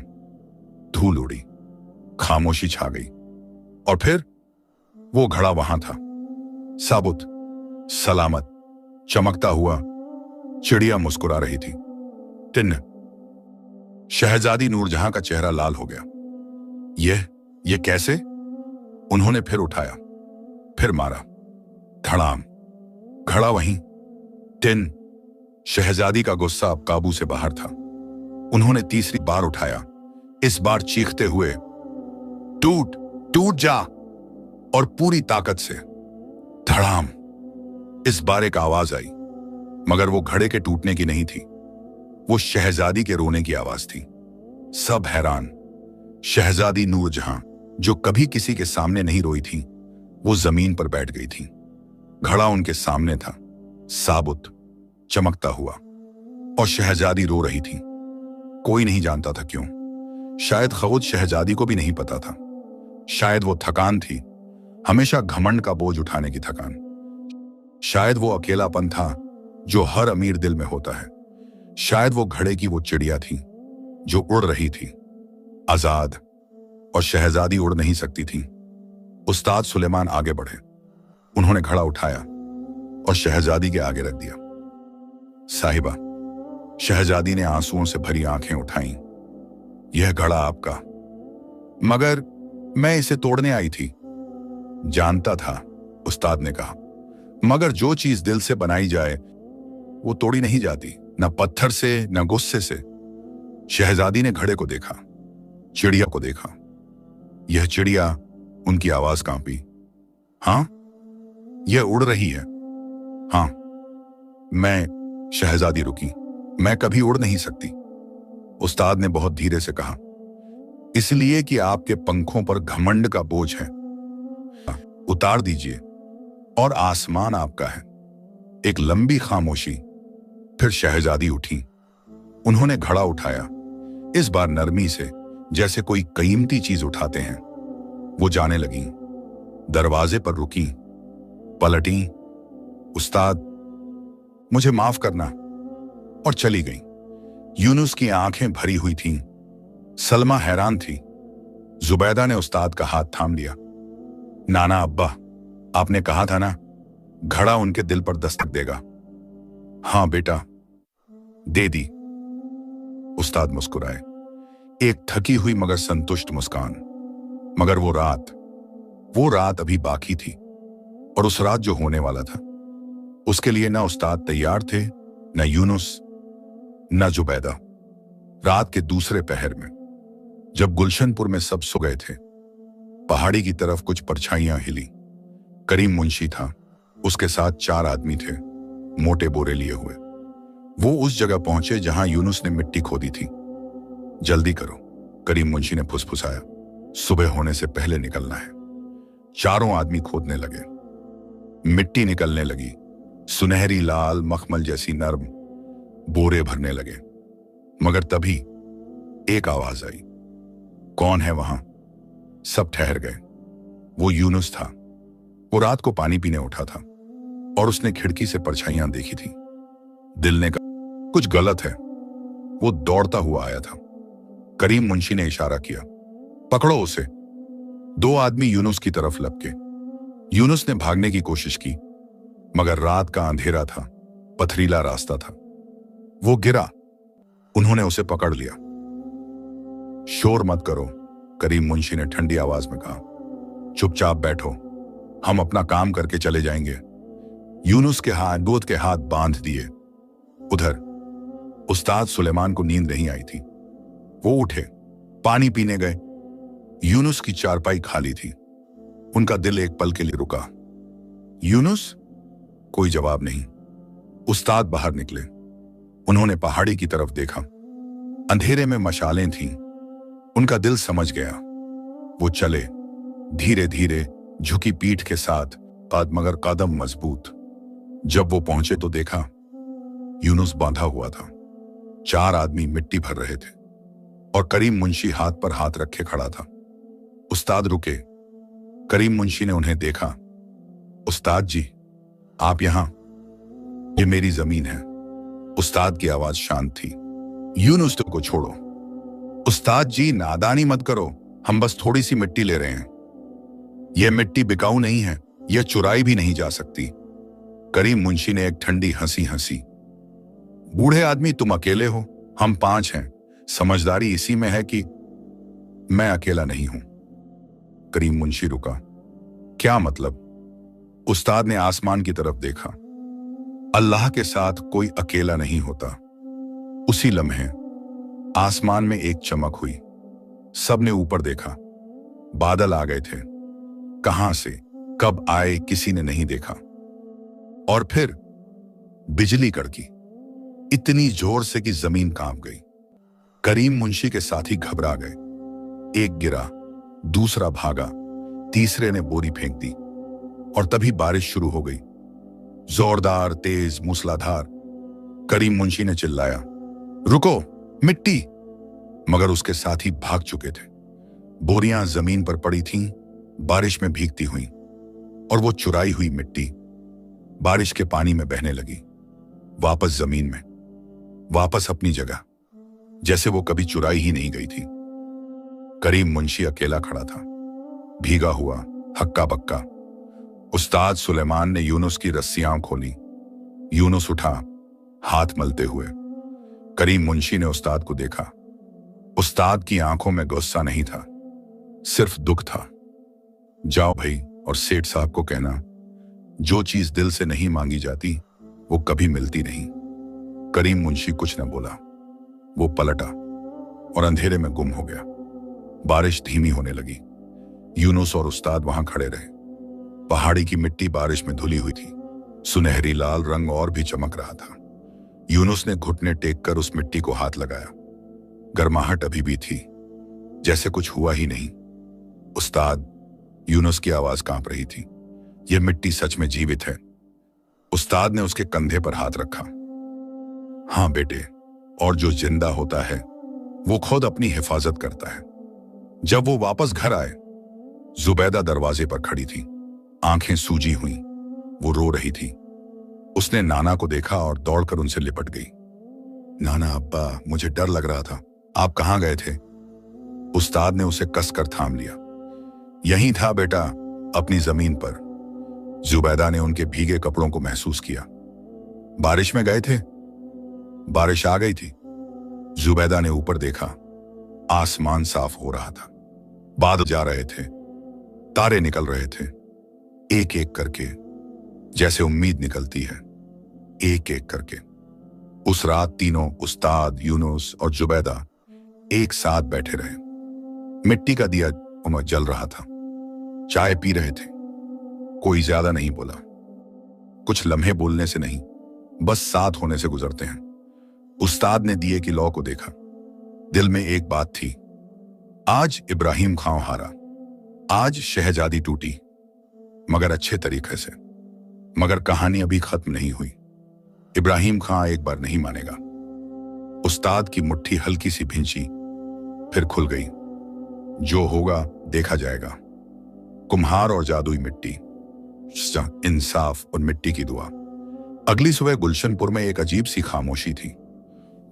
Speaker 1: धूल उड़ी, खामोशी छा गई। और फिर वो घड़ा वहां था, साबुत, सलामत, चमकता हुआ। चिड़िया मुस्कुरा रही थी। तिन्न। शहजादी नूरजहां का चेहरा लाल हो गया। यह कैसे? उन्होंने फिर उठाया, फिर मारा। धड़ाम, घड़ा वहीं। टिन। शहजादी का गुस्सा अब काबू से बाहर था। उन्होंने तीसरी बार उठाया, इस बार चीखते हुए, टूट, टूट जा, और पूरी ताकत से। धड़ाम। इस बार एक आवाज आई, मगर वो घड़े के टूटने की नहीं थी। वो शहजादी के रोने की आवाज थी। सब हैरान। शहजादी नूरजहां, जो कभी किसी के सामने नहीं रोई थी, वो जमीन पर बैठ गई थी। घड़ा उनके सामने था, साबुत, चमकता हुआ, और शहजादी रो रही थी। कोई नहीं जानता था क्यों। शायद खुद शहजादी को भी नहीं पता था। शायद वो थकान थी, हमेशा घमंड का बोझ उठाने की थकान। शायद वो अकेलापन था जो हर अमीर दिल में होता है। शायद वो घड़े की वो चिड़िया थी जो उड़ रही थी, आजाद, और शहजादी उड़ नहीं सकती थी। उस्ताद सुलेमान आगे बढ़े। उन्होंने घड़ा उठाया और शहजादी के आगे रख दिया। साहिबा, शहजादी ने आंसुओं से भरी आंखें उठाईं। यह घड़ा आपका, मगर मैं इसे तोड़ने आई थी। जानता था, उस्ताद ने कहा, मगर जो चीज दिल से बनाई जाए वो तोड़ी नहीं जाती, न पत्थर से, न गुस्से से। शहजादी ने घड़े को देखा, चिड़िया को देखा। यह चिड़िया, उनकी आवाज कांपी। हां, यह उड़ रही है। हां। मैं, शहजादी रुकी। मैं कभी उड़ नहीं सकती। उस्ताद ने बहुत धीरे से कहा, इसलिए कि आपके पंखों पर घमंड का बोझ है। उतार दीजिए, और आसमान आपका है। एक लंबी खामोशी। फिर शहजादी उठी। उन्होंने घड़ा उठाया, इस बार नरमी से, जैसे कोई कीमती चीज उठाते हैं। वो जाने लगीं। दरवाजे पर रुकी, पलटी। उस्ताद, मुझे माफ करना, और चली गई। यूनुस की आंखें भरी हुई थीं। सलमा हैरान थी। जुबैदा ने उस्ताद का हाथ थाम लिया। नाना अब्बा, आपने कहा था ना, घड़ा उनके दिल पर दस्तक देगा। हां बेटा, दे दी। उस्ताद मुस्कुराए, एक थकी हुई मगर संतुष्ट मुस्कान। मगर वो रात अभी बाकी थी, और उस रात जो होने वाला था उसके लिए ना उस्ताद तैयार थे, न यूनुस, न जुबैदा। रात के दूसरे पहर में जब गुलशनपुर में सब सो गए थे, पहाड़ी की तरफ कुछ परछाइयां हिली। करीम मुंशी था, उसके साथ 4 आदमी थे, मोटे बोरे लिए हुए। वो उस जगह पहुंचे जहां यूनुस ने मिट्टी खोदी थी। जल्दी करो, करीम मुंशी ने फुसफुसाया, सुबह होने से पहले निकलना है। चारों आदमी खोदने लगे। मिट्टी निकलने लगी, सुनहरी लाल मखमल जैसी नर्म। बोरे भरने लगे, मगर तभी एक आवाज आई, कौन है वहां? सब ठहर गए। वो यूनुस था। वो रात को पानी पीने उठा था और उसने खिड़की से परछाइयां देखी थी। दिल ने कहा कुछ गलत है। वो दौड़ता हुआ आया था। करीम मुंशी ने इशारा किया, पकड़ो उसे। 2 आदमी यूनुस की तरफ लपके। यूनुस ने भागने की कोशिश की, मगर रात का अंधेरा था, पथरीला रास्ता था। वो गिरा। उन्होंने उसे पकड़ लिया। शोर मत करो, करीम मुंशी ने ठंडी आवाज में कहा, चुपचाप बैठो, हम अपना काम करके चले जाएंगे। यूनुस के हाथ गोद के हाथ बांध दिए। उधर उस्ताद सुलेमान को नींद नहीं आई थी। वो उठे, पानी पीने गए। यूनुस की चारपाई खाली थी। उनका दिल एक पल के लिए रुका। यूनुस? कोई जवाब नहीं। उस्ताद बाहर निकले। उन्होंने पहाड़ी की तरफ देखा। अंधेरे में मशालें थीं। उनका दिल समझ गया। वो चले, धीरे धीरे, झुकी पीठ के साथ, मगर कदम मजबूत। जब वो पहुंचे तो देखा यूनुस बांधा हुआ था। 4 आदमी मिट्टी भर रहे थे और करीम मुंशी हाथ पर हाथ रखे खड़ा था। उस्ताद रुके। करीम मुंशी ने उन्हें देखा। उस्ताद जी, आप यहां? ये मेरी जमीन है। उस्ताद की आवाज शांत थी। यूनुस को छोड़ो। उस्ताद जी, नादानी मत करो, हम बस थोड़ी सी मिट्टी ले रहे हैं। यह मिट्टी बिकाऊ नहीं है, यह चुराई भी नहीं जा सकती। करीम मुंशी ने एक ठंडी हंसी हंसी। बूढ़े आदमी, तुम अकेले हो, हम 5 हैं। समझदारी इसी में है कि मैं अकेला नहीं हूं। करीम मुंशी रुका। क्या मतलब? उस्ताद ने आसमान की तरफ देखा। अल्लाह के साथ कोई अकेला नहीं होता। उसी लम्हे आसमान में एक चमक हुई। सबने ऊपर देखा। बादल आ गए थे। कहां से, कब आए, किसी ने नहीं देखा। और फिर बिजली कड़की, इतनी जोर से कि जमीन कांप गई। करीम मुंशी के साथी घबरा गए। एक गिरा, दूसरा भागा, तीसरे ने बोरी फेंक दी। और तभी बारिश शुरू हो गई, जोरदार, तेज, मूसलाधार। करीम मुंशी ने चिल्लाया, रुको, मिट्टी! मगर उसके साथी भाग चुके थे। बोरियां जमीन पर पड़ी थीं, बारिश में भीगती हुई, और वो चुराई हुई मिट्टी बारिश के पानी में बहने लगी, वापस जमीन में, वापस अपनी जगह, जैसे वो कभी चुराई ही नहीं गई थी। करीम मुंशी अकेला खड़ा था, भीगा हुआ, हक्का बक्का। उस्ताद सुलेमान ने यूनुस की रस्सियां खोली। यूनुस उठा, हाथ मलते हुए। करीम मुंशी ने उस्ताद को देखा। उस्ताद की आंखों में गुस्सा नहीं था, सिर्फ दुख था। जाओ भाई, और सेठ साहब को कहना, जो चीज दिल से नहीं मांगी जाती वो कभी मिलती नहीं। करीम मुंशी कुछ न बोला। वो पलटा और अंधेरे में गुम हो गया। बारिश धीमी होने लगी। यूनुस और उस्ताद वहां खड़े रहे। पहाड़ी की मिट्टी बारिश में धुली हुई थी। सुनहरी लाल रंग और भी चमक रहा था। यूनुस ने घुटने टेक कर उस मिट्टी को हाथ लगाया। गर्माहट अभी भी थी, जैसे कुछ हुआ ही नहीं। उस्ताद, यूनुस की आवाज कांप रही थी, यह मिट्टी सच में जीवित है। उस्ताद ने उसके कंधे पर हाथ रखा। हां बेटे, और जो जिंदा होता है वो खुद अपनी हिफाजत करता है। जब वो वापस घर आए, जुबैदा दरवाजे पर खड़ी थी, आंखें सूजी हुई। वो रो रही थी। उसने नाना को देखा और दौड़कर उनसे लिपट गई। नाना, अब्बा, मुझे डर लग रहा था, आप कहां गए थे? उस्ताद ने उसे कसकर थाम लिया। यहीं था बेटा, अपनी जमीन पर। जुबैदा ने उनके भीगे कपड़ों को महसूस किया। बारिश में गए थे? बारिश आ गई थी। जुबैदा ने ऊपर देखा। आसमान साफ हो रहा था, बादल जा रहे थे, तारे निकल रहे थे, एक एक करके, जैसे उम्मीद निकलती है, एक एक करके। उस रात तीनों, उस्ताद, यूनुस और जुबैदा, एक साथ बैठे रहे। मिट्टी का दिया जल रहा था, चाय पी रहे थे। कोई ज्यादा नहीं बोला। कुछ लम्हे बोलने से नहीं, बस साथ होने से गुजरते हैं। उस्ताद ने दिए की लौ को देखा। दिल में एक बात थी, आज इब्राहिम खां हारा, आज शहजादी टूटी, मगर अच्छे तरीके से। मगर कहानी अभी खत्म नहीं हुई। इब्राहिम खां एक बार नहीं मानेगा। उस्ताद की मुट्ठी हल्की सी भींची, फिर खुल गई। जो होगा देखा जाएगा। कुम्हार और जादुई मिट्टी, इंसाफ और मिट्टी की दुआ। अगली सुबह गुलशनपुर में एक अजीब सी खामोशी थी।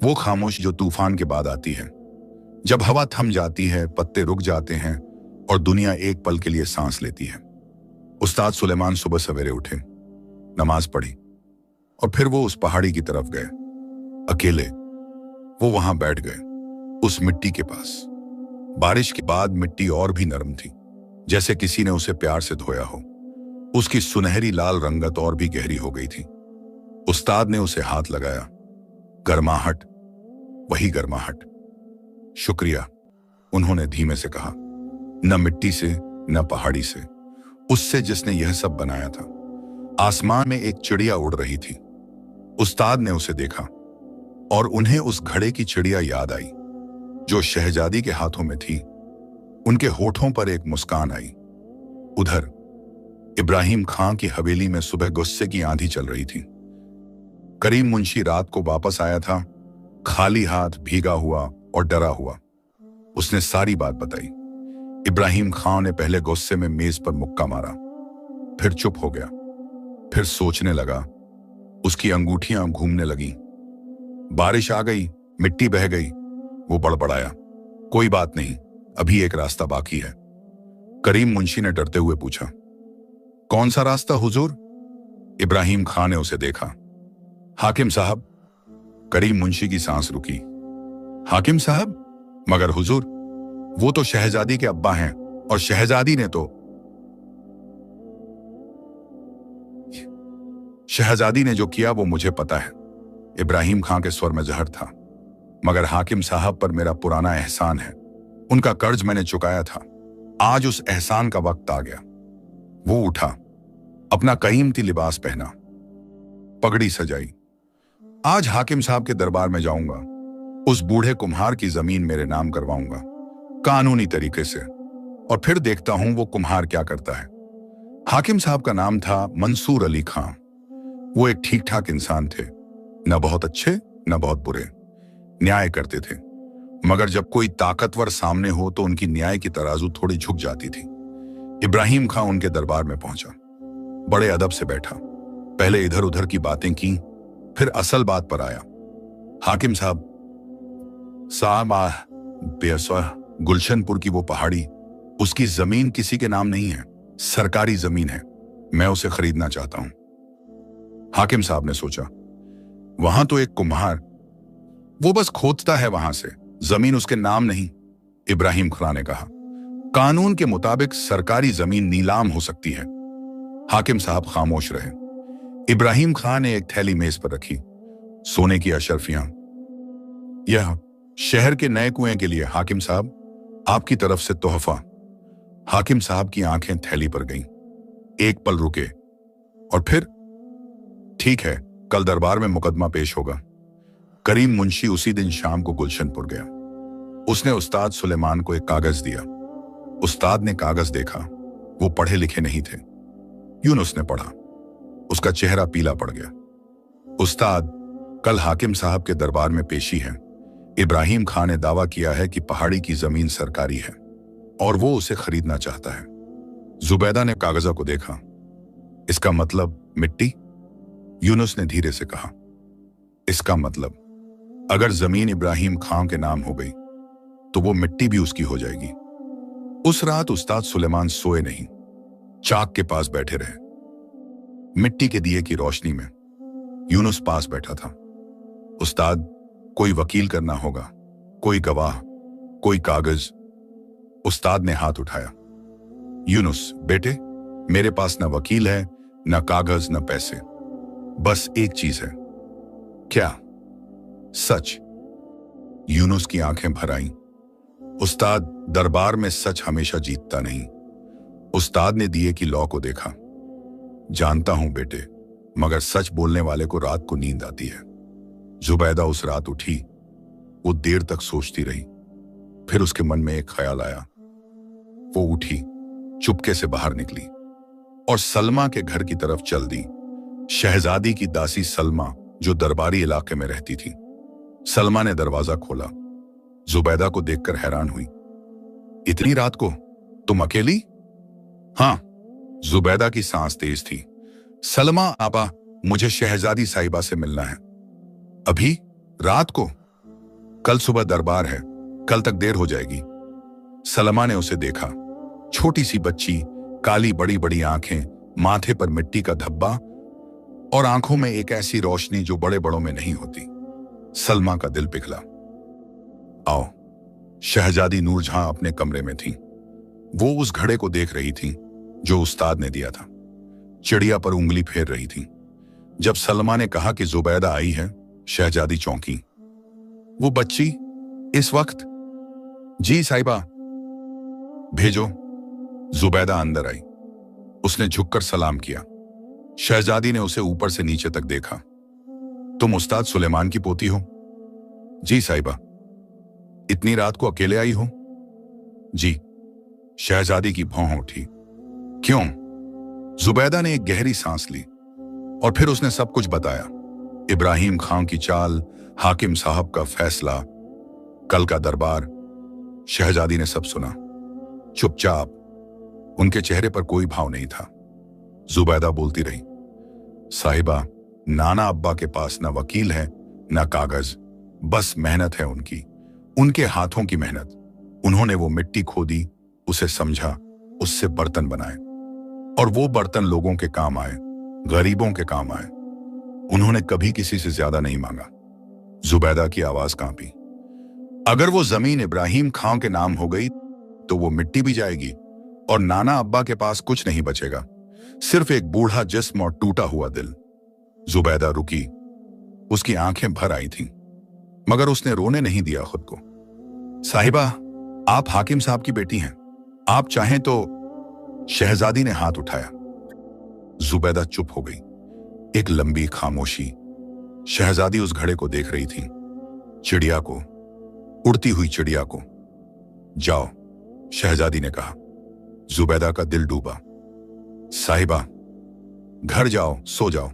Speaker 1: वो खामोश जो तूफान के बाद आती है, जब हवा थम जाती है, पत्ते रुक जाते हैं और दुनिया एक पल के लिए सांस लेती है। उस्ताद सुलेमान सुबह सवेरे उठे, नमाज पढ़ी और फिर वो उस पहाड़ी की तरफ गए। अकेले वो वहां बैठ गए, उस मिट्टी के पास। बारिश के बाद मिट्टी और भी नरम थी, जैसे किसी ने उसे प्यार से धोया हो। उसकी सुनहरी लाल रंगत और भी गहरी हो गई थी। उस्ताद ने उसे हाथ लगाया। गर्माहट, वही गर्माहट। शुक्रिया, उन्होंने धीमे से कहा। न मिट्टी से, न पहाड़ी से, उससे जिसने यह सब बनाया था। आसमान में एक चिड़िया उड़ रही थी। उस्ताद ने उसे देखा और उन्हें उस घड़े की चिड़िया याद आई जो शहजादी के हाथों में थी। उनके होठों पर एक मुस्कान आई। उधर इब्राहिम खां की हवेली में सुबह गुस्से की आंधी चल रही थी। करीम मुंशी रात को वापस आया था, खाली हाथ, भीगा हुआ और डरा हुआ। उसने सारी बात बताई। इब्राहिम खां ने पहले गुस्से में मेज पर मुक्का मारा, फिर चुप हो गया, फिर सोचने लगा। उसकी अंगूठियां घूमने लगीं। बारिश आ गई, मिट्टी बह गई। वो बड़बड़ाया, कोई बात नहीं, अभी एक रास्ता बाकी है। करीम मुंशी ने डरते हुए पूछा, कौन सा रास्ता हुजूर? इब्राहिम खां ने उसे देखा। हाकिम साहब। करीम मुंशी की सांस रुकी। हाकिम साहब? मगर हुजूर, वो तो शहजादी के अब्बा हैं और शहजादी ने तो शहजादी ने जो किया वो मुझे पता है। इब्राहिम खां के स्वर में जहर था। मगर हाकिम साहब पर मेरा पुराना एहसान है, उनका कर्ज मैंने चुकाया था। आज उस एहसान का वक्त आ गया। वो उठा, अपना कीमती लिबास पहना, पगड़ी सजाई। आज हाकिम साहब के दरबार में जाऊंगा, उस बूढ़े कुम्हार की जमीन मेरे नाम करवाऊंगा, कानूनी तरीके से, और फिर देखता हूं वो कुम्हार क्या करता है। हाकिम साहब का नाम था मंसूर अली खां। वो एक ठीक ठाक इंसान थे, न बहुत अच्छे न बहुत बुरे। न्याय करते थे, मगर जब कोई ताकतवर सामने हो तो उनकी न्याय की तराजू थोड़ी झुक जाती थी। इब्राहिम खां उनके दरबार में पहुंचा, बड़े अदब से बैठा, पहले इधर उधर की बातें की, फिर असल बात पर आया। हाकिम साहब, गुलशनपुर की वो पहाड़ी, उसकी जमीन किसी के नाम नहीं है, सरकारी जमीन है। मैं उसे खरीदना चाहता हूं। हाकिम साहब ने सोचा, वहां तो एक कुम्हार, वो बस खोदता है वहां से, जमीन उसके नाम नहीं। इब्राहिम खां ने कहा, कानून के मुताबिक सरकारी जमीन नीलाम हो सकती है। हाकिम साहब खामोश रहे। इब्राहिम खां ने एक थैली मेज पर रखी, सोने की अशरफियां। यह शहर के नए कुएं के लिए हाकिम साहब, आपकी तरफ से तोहफा। हाकिम साहब की आंखें थैली पर गईं। एक पल रुके और फिर, ठीक है, कल दरबार में मुकदमा पेश होगा। करीम मुंशी उसी दिन शाम को गुलशनपुर गया। उसने उस्ताद सुलेमान को एक कागज दिया। उस्ताद ने कागज देखा। वो पढ़े लिखे नहीं थे। यूनुस ने पढ़ा। उसका चेहरा पीला पड़ गया। उस्ताद, कल हाकिम साहब के दरबार में पेशी है। इब्राहिम खां ने दावा किया है कि पहाड़ी की जमीन सरकारी है और वो उसे खरीदना चाहता है। जुबैदा ने कागजा को देखा। इसका मतलब मिट्टी? यूनुस ने धीरे से कहा, इसका मतलब अगर जमीन इब्राहिम खां के नाम हो गई तो वो मिट्टी भी उसकी हो जाएगी। उस रात उस्ताद सुलेमान सोए नहीं, चाक के पास बैठे रहे। मिट्टी के दिए की रोशनी में यूनुस पास बैठा था। उस्ताद, कोई वकील करना होगा, कोई गवाह, कोई कागज। उस्ताद ने हाथ उठाया। यूनुस बेटे, मेरे पास न वकील है, न कागज, न पैसे, बस एक चीज है। क्या? सच। यूनुस की आंखें भर आईं। उस्ताद, दरबार में सच हमेशा जीतता नहीं। उस्ताद ने दिए की लौ को देखा। जानता हूं बेटे, मगर सच बोलने वाले को रात को नींद आती है। जुबैदा उस रात उठी। वो देर तक सोचती रही। फिर उसके मन में एक ख्याल आया। वो उठी, चुपके से बाहर निकली और सलमा के घर की तरफ चल दी। शहजादी की दासी सलमा, जो दरबारी इलाके में रहती थी। सलमा ने दरवाजा खोला। जुबैदा को देखकर हैरान हुई। इतनी रात को तुम अकेली? हाँ। जुबैदा की सांस तेज थी। सलमा आपा, मुझे शहजादी साहिबा से मिलना है। अभी? रात को? कल सुबह दरबार है, कल तक देर हो जाएगी। सलमा ने उसे देखा। छोटी सी बच्ची, काली बड़ी बड़ी आंखें, माथे पर मिट्टी का धब्बा और आंखों में एक ऐसी रोशनी जो बड़े बड़ों में नहीं होती। सलमा का दिल पिघला। आओ। शहजादी नूरजहां अपने कमरे में थी। वो उस घड़े को देख रही थी जो उस्ताद ने दिया था। चिड़िया पर उंगली फेर रही थी। जब सलमा ने कहा कि जुबैदा आई है, शहजादी चौंकी। वो बच्ची इस वक्त? जी साहिबा। भेजो। जुबैदा अंदर आई। उसने झुककर सलाम किया। शहजादी ने उसे ऊपर से नीचे तक देखा। तुम उस्ताद सुलेमान की पोती हो? जी साहिबा। इतनी रात को अकेले आई हो? जी। शहजादी की भौं उठी। क्यों? जुबैदा ने एक गहरी सांस ली और फिर उसने सब कुछ बताया। इब्राहिम खां की चाल, हाकिम साहब का फैसला, कल का दरबार। शहजादी ने सब सुना, चुपचाप। उनके चेहरे पर कोई भाव नहीं था। जुबैदा बोलती रही। साहिबा, नाना अब्बा के पास न वकील है न कागज, बस मेहनत है उनकी, उनके हाथों की मेहनत। उन्होंने वो मिट्टी खोदी, उसे समझा, उससे बर्तन बनाए और वो बर्तन लोगों के काम आए, गरीबों के काम आए। उन्होंने कभी किसी से ज्यादा नहीं मांगा। जुबैदा की आवाज कांपी। अगर वो जमीन इब्राहिम खां के नाम हो गई तो वो मिट्टी भी जाएगी और नाना अब्बा के पास कुछ नहीं बचेगा, सिर्फ एक बूढ़ा जिस्म और टूटा हुआ दिल। जुबैदा रुकी। उसकी आंखें भर आई थीं, मगर उसने रोने नहीं दिया खुद को। साहिबा, आप हाकिम साहब की बेटी हैं, आप चाहें तो। शहजादी ने हाथ उठाया। जुबैदा चुप हो गई। एक लंबी खामोशी। शहजादी उस घड़े को देख रही थी, चिड़िया को, उड़ती हुई चिड़िया को। जाओ, शहजादी ने कहा। जुबैदा का दिल डूबा। साहिबा, घर जाओ, सो जाओ।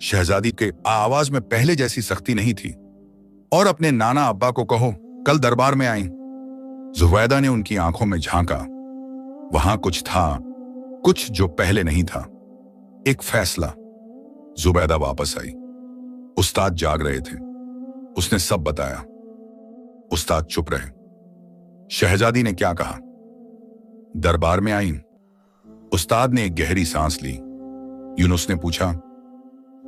Speaker 1: शहजादी के आवाज में पहले जैसी सख्ती नहीं थी। और अपने नाना अब्बा को कहो कल दरबार में आएं। जुबैदा ने उनकी आंखों में झांका। वहां कुछ था, कुछ जो पहले नहीं था, एक फैसला। जुबैदा वापस आई। उस्ताद जाग रहे थे। उसने सब बताया। उस्ताद चुप रहे। शहजादी ने क्या कहा? दरबार में आई। उस्ताद ने एक गहरी सांस ली। यूनुस ने पूछा,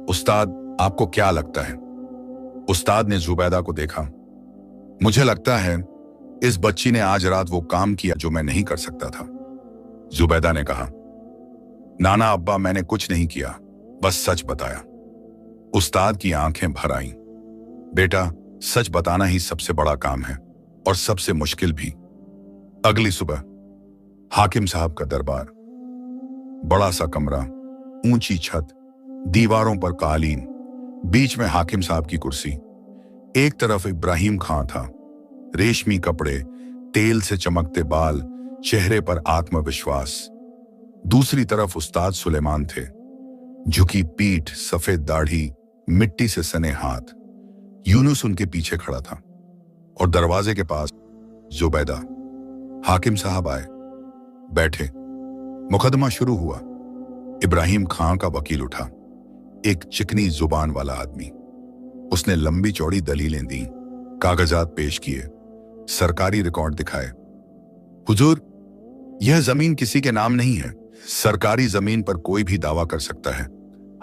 Speaker 1: उस्ताद आपको क्या लगता है? उस्ताद ने जुबैदा को देखा। मुझे लगता है इस बच्ची ने आज रात वो काम किया जो मैं नहीं कर सकता था। जुबैदा ने कहा, नाना अब्बा, मैंने कुछ नहीं किया, बस सच बताया। उस्ताद की आंखें भर आईं। बेटा, सच बताना ही सबसे बड़ा काम है और सबसे मुश्किल भी। अगली सुबह हाकिम साहब का दरबार। बड़ा सा कमरा, ऊंची छत, दीवारों पर कालीन, बीच में हाकिम साहब की कुर्सी। एक तरफ इब्राहिम खां था, रेशमी कपड़े, तेल से चमकते बाल, चेहरे पर आत्मविश्वास। दूसरी तरफ उस्ताद सुलेमान थे, झुकी पीठ, सफेद दाढ़ी, मिट्टी से सने हाथ। यूनुस उनके पीछे खड़ा था और दरवाजे के पास जुबैदा। हाकिम साहब आए, बैठे। मुकदमा शुरू हुआ। इब्राहिम खां का वकील उठा, एक चिकनी जुबान वाला आदमी। उसने लंबी चौड़ी दलीलें दी, कागजात पेश किए, सरकारी रिकॉर्ड दिखाए। हुजूर, यह जमीन किसी के नाम नहीं है। सरकारी जमीन पर कोई भी दावा कर सकता है।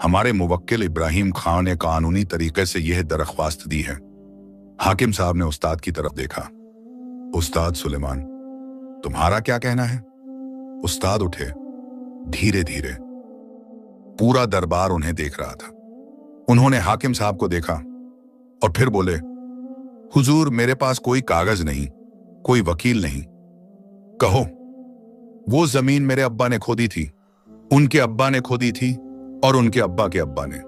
Speaker 1: हमारे मुवक्किल इब्राहिम खां ने कानूनी तरीके से यह दरख्वास्त दी है। हाकिम साहब ने उस्ताद की तरफ देखा। उस्ताद सुलेमान, तुम्हारा क्या कहना है? उस्ताद उठे, धीरे धीरे। पूरा दरबार उन्हें देख रहा था। उन्होंने हाकिम साहब को देखा और फिर बोले, हुजूर, मेरे पास कोई कागज नहीं, कोई वकील नहीं। कहो, वो जमीन मेरे अब्बा ने खोदी थी, उनके अब्बा ने खोदी थी, और उनके अब्बा के अब्बा ने।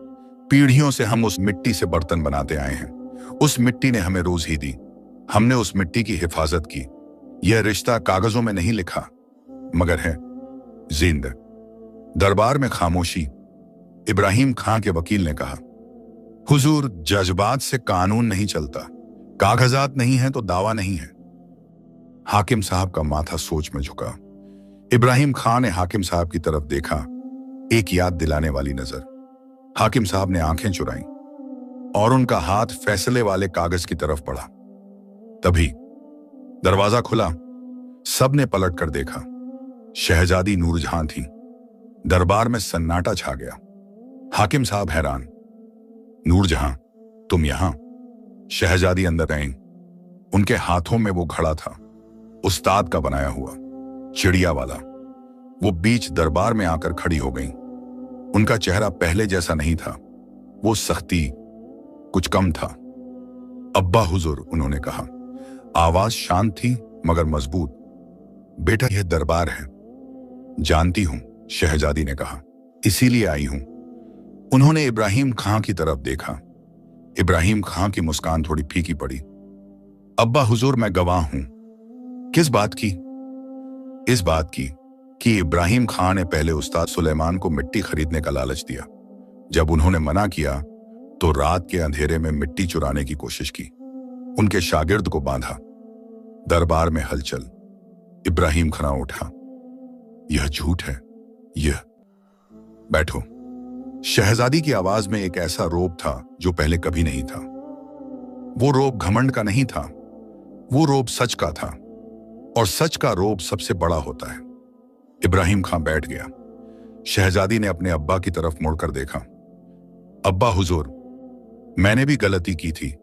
Speaker 1: पीढ़ियों से हम उस मिट्टी से बर्तन बनाते आए हैं। उस मिट्टी ने हमें रोजी दी, हमने उस मिट्टी की हिफाजत की। यह रिश्ता कागजों में नहीं लिखा, मगर है जिंदा। दरबार में खामोशी। इब्राहिम खां के वकील ने कहा, हुजूर, जज्बात से कानून नहीं चलता, कागजात नहीं है तो दावा नहीं है। हाकिम साहब का माथा सोच में झुका। इब्राहिम खां ने हाकिम साहब की तरफ देखा, एक याद दिलाने वाली नजर। हाकिम साहब ने आंखें चुराई और उनका हाथ फैसले वाले कागज की तरफ बढ़ा। तभी दरवाजा खुला। सबने पलट कर देखा। शहजादी नूरजहां थी। दरबार में सन्नाटा छा गया। हाकिम साहब हैरान। नूरजहां, तुम यहां? शहजादी अंदर आई। उनके हाथों में वो घड़ा था, उस्ताद का बनाया हुआ, चिड़िया वाला। वो बीच दरबार में आकर खड़ी हो गई। उनका चेहरा पहले जैसा नहीं था, वो सख्ती कुछ कम था। अब्बा हुजूर, उन्होंने कहा। आवाज शांत थी मगर मजबूत। बेटा, यह दरबार है। जानती हूं, शहजादी ने कहा, इसीलिए आई हूं। उन्होंने इब्राहिम खां की तरफ देखा। इब्राहिम खां की मुस्कान थोड़ी फीकी पड़ी। अब्बा हुजूर, मैं गवाह हूं। किस बात की? इस बात की कि इब्राहिम खां ने पहले उस्ताद सुलेमान को मिट्टी खरीदने का लालच दिया। जब उन्होंने मना किया तो रात के अंधेरे में मिट्टी चुराने की कोशिश की। उनके शागिर्द को बांधा। दरबार में हलचल। इब्राहिम खां उठा। यह झूठ है, यह। बैठो। शहजादी की आवाज में एक ऐसा रोब था जो पहले कभी नहीं था। वो रोब घमंड का नहीं था, वो रोब सच का था, और सच का रोब सबसे बड़ा होता है। इब्राहिम खां बैठ गया। शहजादी ने अपने अब्बा की तरफ मुड़कर देखा। अब्बा हुजूर, मैंने भी गलती की थी।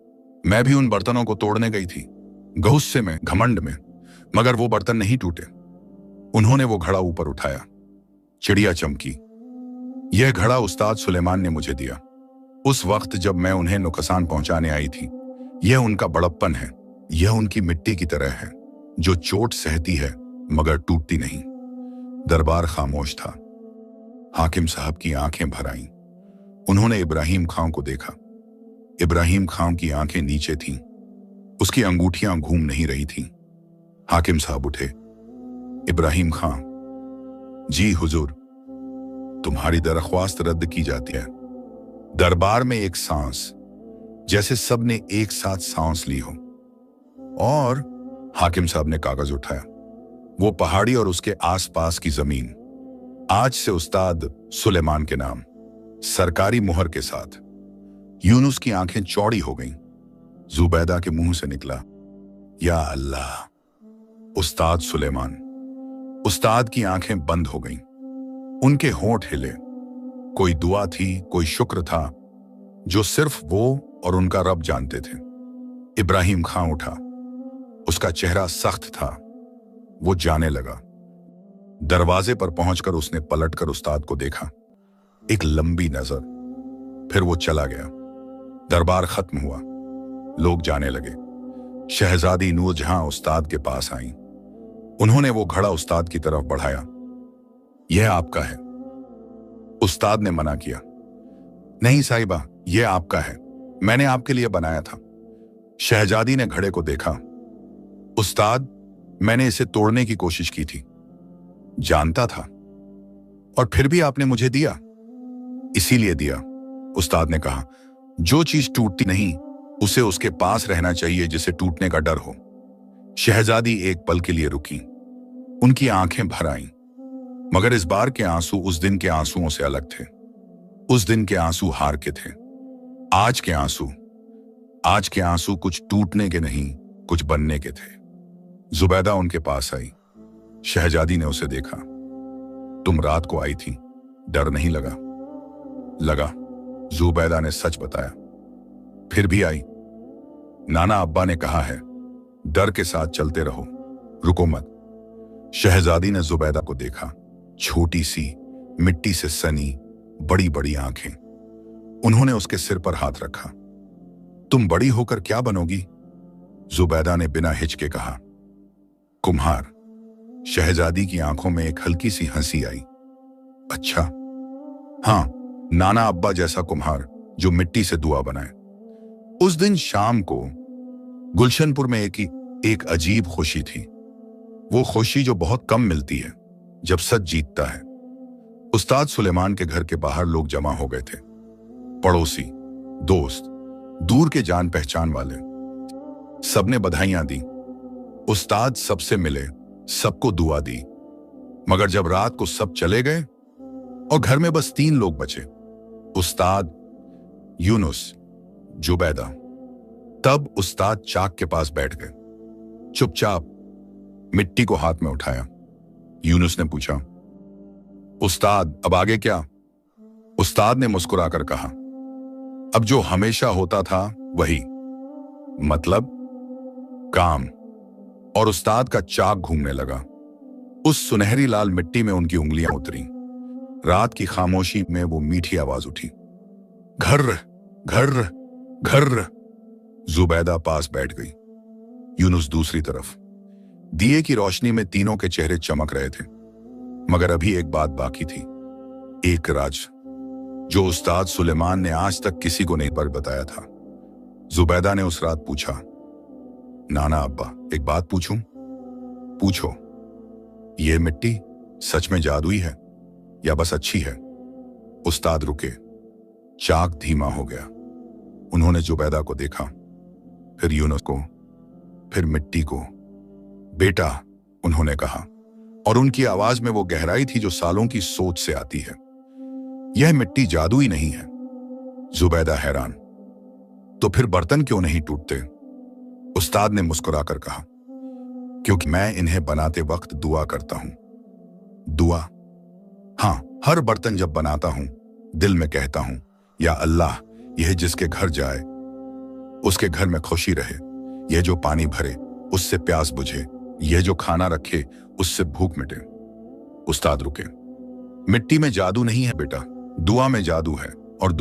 Speaker 1: मैं भी उन बर्तनों को तोड़ने गई थी, गुस्से में, घमंड में, मगर वो बर्तन नहीं टूटे। उन्होंने वो घड़ा ऊपर उठाया। चिड़िया चमकी। यह घड़ा उस्ताद सुलेमान ने मुझे दिया, उस वक्त जब मैं उन्हें नुकसान पहुंचाने आई थी। यह उनका बड़प्पन है, यह उनकी मिट्टी की तरह है, जो चोट सहती है मगर टूटती नहीं। दरबार खामोश था। हाकिम साहब की आंखें भर आईं। उन्होंने इब्राहिम खां को देखा। इब्राहिम खां की आंखें नीचे थीं, उसकी अंगूठियां घूम नहीं रही थीं। हाकिम साहब उठे। इब्राहिम खां, जी हुजूर, तुम्हारी दरख्वास्त रद्द की जाती है। दरबार में एक सांस, जैसे सबने एक साथ सांस ली हो। और हाकिम साहब ने कागज उठाया। वो पहाड़ी और उसके आसपास की जमीन आज से उस्ताद सुलेमान के नाम, सरकारी मुहर के साथ। यूनुस की आंखें चौड़ी हो गईं। जुबैदा के मुंह से निकला, या अल्लाह। उस्ताद सुलेमान। उस्ताद की आंखें बंद हो गईं। उनके होंठ हिले। कोई दुआ थी, कोई शुक्र था, जो सिर्फ वो और उनका रब जानते थे। इब्राहिम खां उठा। उसका चेहरा सख्त था। वो जाने लगा। दरवाजे पर पहुंचकर उसने पलटकर उस्ताद को देखा। एक लंबी नजर, फिर वो चला गया। दरबार खत्म हुआ। लोग जाने लगे। शहजादी नूरजहां उस्ताद के पास आई। उन्होंने वो घड़ा उस्ताद की तरफ बढ़ाया। यह आपका है। उस्ताद ने मना किया। नहीं साहिबा, यह आपका है, मैंने आपके लिए बनाया था। शहजादी ने घड़े को देखा। उस्ताद, मैंने इसे तोड़ने की कोशिश की थी, जानता था, और फिर भी आपने मुझे दिया। इसीलिए दिया, उस्ताद ने कहा। जो चीज टूटती नहीं, उसे उसके पास रहना चाहिए जिसे टूटने का डर हो। शहजादी एक पल के लिए रुकी। उनकी आंखें भर आईं, मगर इस बार के आंसू उस दिन के आंसुओं से अलग थे। उस दिन के आंसू हार के थे। आज के आंसू कुछ टूटने के नहीं, कुछ बनने के थे। जुबैदा उनके पास आई। शहजादी ने उसे देखा। तुम रात को आई थी, डर नहीं लगा? लगा। जुबैदा ने सच बताया। फिर भी आई? नाना अब्बा ने कहा है, डर के साथ चलते रहो, रुको मत। शहजादी ने जुबैदा को देखा, छोटी सी, मिट्टी से सनी, बड़ी बड़ी आंखें। उन्होंने उसके सिर पर हाथ रखा। तुम बड़ी होकर क्या बनोगी? जुबैदा ने बिना हिचके कहा, कुम्हार। शहजादी की आंखों में एक हल्की सी हंसी आई। अच्छा, हाँ, नाना अब्बा जैसा कुम्हार जो मिट्टी से दुआ बनाए। उस दिन शाम को गुलशनपुर में एक अजीब खुशी थी। वो खुशी जो बहुत कम मिलती है जब सच जीतता है। उस्ताद सुलेमान के घर के बाहर लोग जमा हो गए थे। पड़ोसी, दोस्त, दूर के जान पहचान वाले, सबने बधाइयां दी। उस्ताद सबसे मिले, सबको दुआ दी। मगर जब रात को सब चले गए और घर में बस 3 लोग बचे, उस्ताद, यूनुस, जुबैदा, तब उस्ताद चाक के पास बैठ गए, चुपचाप, मिट्टी को हाथ में उठाया। यूनुस ने पूछा, उस्ताद अब आगे क्या? उस्ताद ने मुस्कुराकर कहा, अब जो हमेशा होता था वही, मतलब काम। और उस्ताद का चाक घूमने लगा। उस सुनहरी लाल मिट्टी में उनकी उंगलियां उतरी। रात की खामोशी में वो मीठी आवाज उठी, घर्र घर्र घर्र। जुबैदा पास बैठ गई, यूनुस दूसरी तरफ। दिए की रोशनी में तीनों के चेहरे चमक रहे थे। मगर अभी एक बात बाकी थी, एक राज जो उस्ताद सुलेमान ने आज तक किसी को नहीं पर बताया था। जुबैदा ने उस रात पूछा, नाना अब्बा, एक बात पूछूं? पूछो। ये मिट्टी सच में जादुई है या बस अच्छी है? उस्ताद रुके, चाक धीमा हो गया। उन्होंने जुबैदा को देखा, फिर यूनुस को, फिर मिट्टी को। बेटा, उन्होंने कहा, और उनकी आवाज में वो गहराई थी जो सालों की सोच से आती है। यह मिट्टी जादुई नहीं है। जुबैदा हैरान, तो फिर बर्तन क्यों नहीं टूटते? उस्ताद ने मुस्कुराकर कहा, क्योंकि मैं इन्हें बनाते वक्त दुआ करता हूं। दुआ? हां, हर बर्तन जब बनाता हूं दिल में कहता हूं, या अल्लाह, यह जिसके घर जाए उसके घर में खुशी रहे, यह जो पानी भरे उससे प्यास बुझे, यह जो खाना रखे उससे भूख मिटे। उस्ताद रुके, मिट्टी में जादू नहीं है बेटा, दुआ में जादू है। और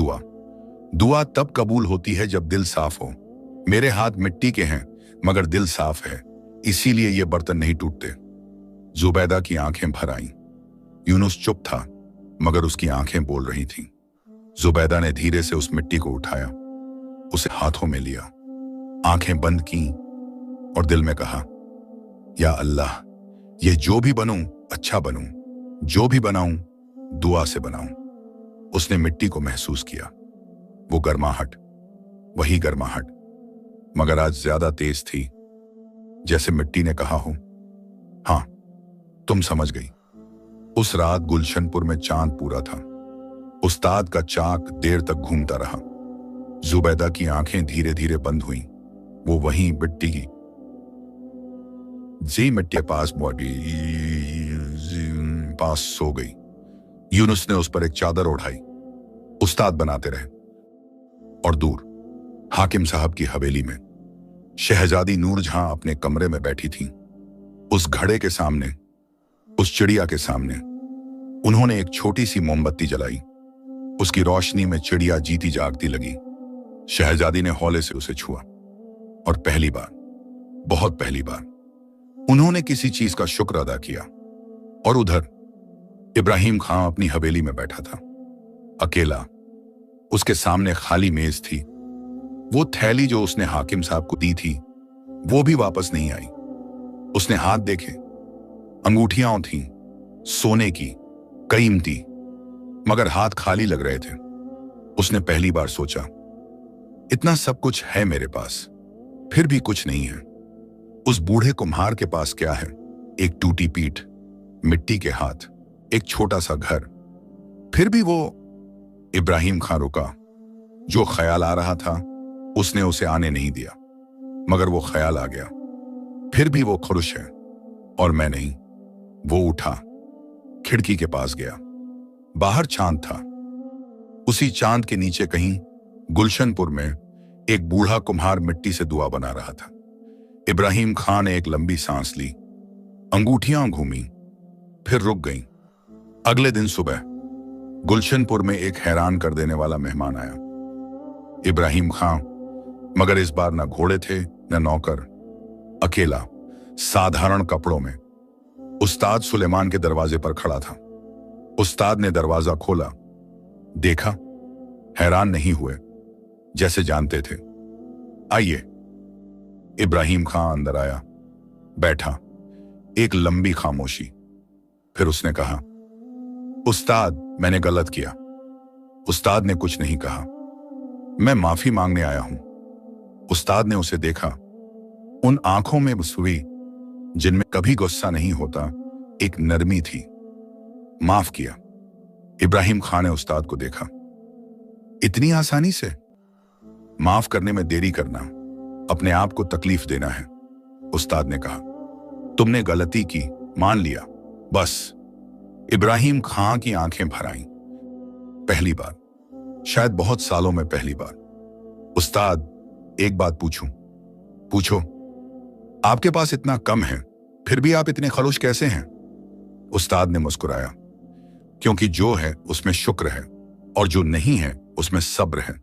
Speaker 1: दुआ तब कबूल होती है जब दिल साफ हो। मेरे हाथ मिट्टी के हैं मगर दिल साफ है, इसीलिए ये बर्तन नहीं टूटते। जुबैदा की आंखें भर आईं। यूनुस चुप था मगर उसकी आंखें बोल रही थीं। जुबैदा ने धीरे से उस मिट्टी को उठाया, उसे हाथों में लिया, आंखें बंद की और दिल में कहा, या अल्लाह, ये जो भी बनूं अच्छा बनूं, जो भी बनाऊं दुआ से बनाऊं। उसने मिट्टी को महसूस किया, वो गर्माहट, वही गर्माहट, मगर आज ज्यादा तेज थी, जैसे मिट्टी ने कहा हो, हां, तुम समझ गई। उस रात गुलशनपुर में चांद पूरा था। उस्ताद का चाक देर तक घूमता रहा। जुबैदा की आंखें धीरे धीरे बंद हुईं। वो वहीं मिट्टी के पास सो गई। यूनुस ने उस पर एक चादर ओढ़ाई। उस्ताद बनाते रहे। और दूर हाकिम साहब की हवेली में शहजादी नूरजहां अपने कमरे में बैठी थी। उस घड़े के सामने, उस चिड़िया के सामने उन्होंने एक छोटी सी मोमबत्ती जलाई। उसकी रोशनी में चिड़िया जीती जागती लगी। शहजादी ने हौले से उसे छुआ और पहली बार, बहुत पहली बार, उन्होंने किसी चीज का शुक्र अदा किया। और उधर इब्राहिम खां अपनी हवेली में बैठा था, अकेला। उसके सामने खाली मेज थी। वो थैली जो उसने हाकिम साहब को दी थी वो भी वापस नहीं आई। उसने हाथ देखे, अंगूठियां थीं, सोने की, कीमती, मगर हाथ खाली लग रहे थे। उसने पहली बार सोचा, इतना सब कुछ है मेरे पास, फिर भी कुछ नहीं है। उस बूढ़े कुम्हार के पास क्या है? एक टूटी पीठ, मिट्टी के हाथ, एक छोटा सा घर। फिर भी वो इब्राहिम खां रुका। जो ख्याल आ रहा था उसने उसे आने नहीं दिया, मगर वो ख्याल आ गया। फिर भी वो खुश है और मैं नहीं। वो उठा, खिड़की के पास गया। बाहर चांद था। उसी चांद के नीचे कहीं गुलशनपुर में एक बूढ़ा कुम्हार मिट्टी से दुआ बना रहा था। इब्राहिम खां ने एक लंबी सांस ली, अंगूठियां घूमी, फिर रुक गईं। अगले दिन सुबह गुलशनपुर में एक हैरान कर देने वाला मेहमान आया। इब्राहिम खां, मगर इस बार न घोड़े थे न नौकर, अकेला, साधारण कपड़ों में उस्ताद सुलेमान के दरवाजे पर खड़ा था। उस्ताद ने दरवाजा खोला, देखा, हैरान नहीं हुए, जैसे जानते थे। आइए। इब्राहिम खां अंदर आया, बैठा। एक लंबी खामोशी, फिर उसने कहा, उस्ताद, मैंने गलत किया। उस्ताद ने कुछ नहीं कहा। मैं माफी मांगने आया हूं। उस्ताद ने उसे देखा। उन आंखों में सुई जिनमें कभी गुस्सा नहीं होता, एक नरमी थी। माफ किया। इब्राहिम खां ने उस्ताद को देखा। इतनी आसानी से? माफ करने में देरी करना अपने आप को तकलीफ देना है, उस्ताद ने कहा। तुमने गलती की, मान लिया, बस। इब्राहिम खां की आंखें भर आईं। पहली बार, शायद बहुत सालों में पहली बार। उस्ताद, एक बात पूछूं? पूछो। आपके पास इतना कम है, फिर भी आप इतने खरुश कैसे हैं? उस्ताद ने मुस्कुराया, क्योंकि जो है उसमें शुक्र है और जो नहीं है उसमें सब्र है।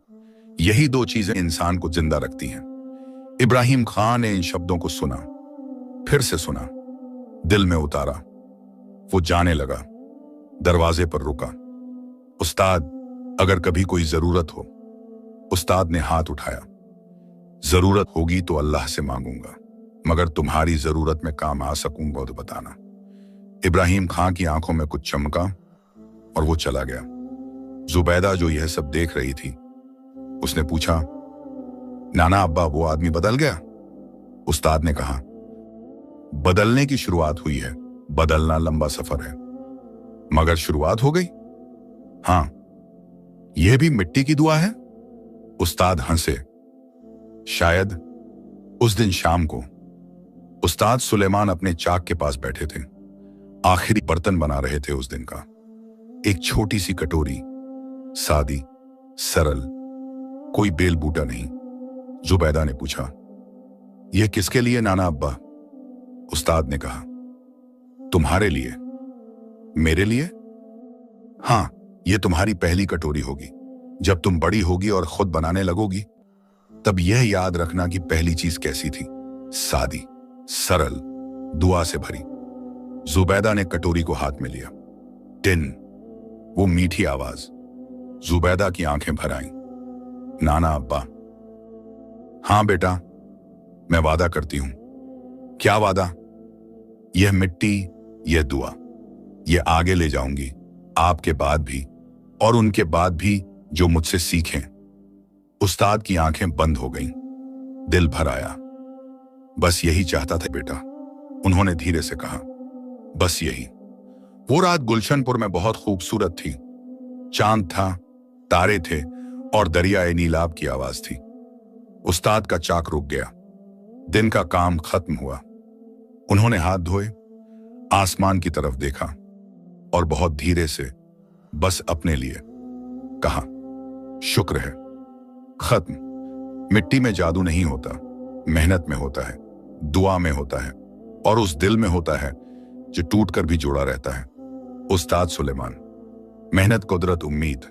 Speaker 1: यही दो चीजें इंसान को जिंदा रखती हैं। इब्राहिम खां ने इन शब्दों को सुना, फिर से सुना, दिल में उतारा। वो जाने लगा, दरवाजे पर रुका। उस्ताद, अगर कभी कोई जरूरत हो। उस्ताद ने हाथ उठाया। जरूरत होगी तो अल्लाह से मांगूंगा, मगर तुम्हारी जरूरत में काम आ सकूंगा तो बताना। इब्राहिम खां की आंखों में कुछ चमका और वो चला गया। जुबैदा, जो यह सब देख रही थी, उसने पूछा, नाना अब्बा, वो आदमी बदल गया? उस्ताद ने कहा, बदलने की शुरुआत हुई है, बदलना लंबा सफर है, मगर शुरुआत हो गई। हां, यह भी मिट्टी की दुआ है? उस्ताद हंसे। शायद उस दिन शाम को उस्ताद सुलेमान अपने चाक के पास बैठे थे। आखिरी बर्तन बना रहे थे उस दिन का। एक छोटी सी कटोरी, सादी, सरल, कोई बेल बूटा नहीं। जुबैदा ने पूछा, यह किसके लिए नाना अब्बा? उस्ताद ने कहा, तुम्हारे लिए। मेरे लिए? हां, यह तुम्हारी पहली कटोरी होगी। जब तुम बड़ी होगी और खुद बनाने लगोगी, तब यह याद रखना कि पहली चीज कैसी थी, सादी, सरल, दुआ से भरी। जुबैदा ने कटोरी को हाथ में लिया। टिन, वो मीठी आवाज। जुबैदा की आंखें भर आईं। नाना अब्बा। हां बेटा, मैं वादा करती हूं। क्या वादा? यह मिट्टी, यह दुआ, यह आगे ले जाऊंगी, आपके बाद भी और उनके बाद भी जो मुझसे सीखें। उस्ताद की आंखें बंद हो गईं। दिल भर आया। बस यही चाहता था बेटा, उन्होंने धीरे से कहा, बस यही। वो रात गुलशनपुर में बहुत खूबसूरत थी। चांद था, तारे थे और दरियाए नीलाब की आवाज थी। उस्ताद का चाक रुक गया। दिन का काम खत्म हुआ। उन्होंने हाथ धोए, आसमान की तरफ देखा और बहुत धीरे से, बस अपने लिए कहा, शुक्र है। खत्म। मिट्टी में जादू नहीं होता, मेहनत में होता है, दुआ में होता है और उस दिल में होता है जो टूट कर भी जुड़ा रहता है। उस्ताद सुलेमान। मेहनत, कुदरत, उम्मीद,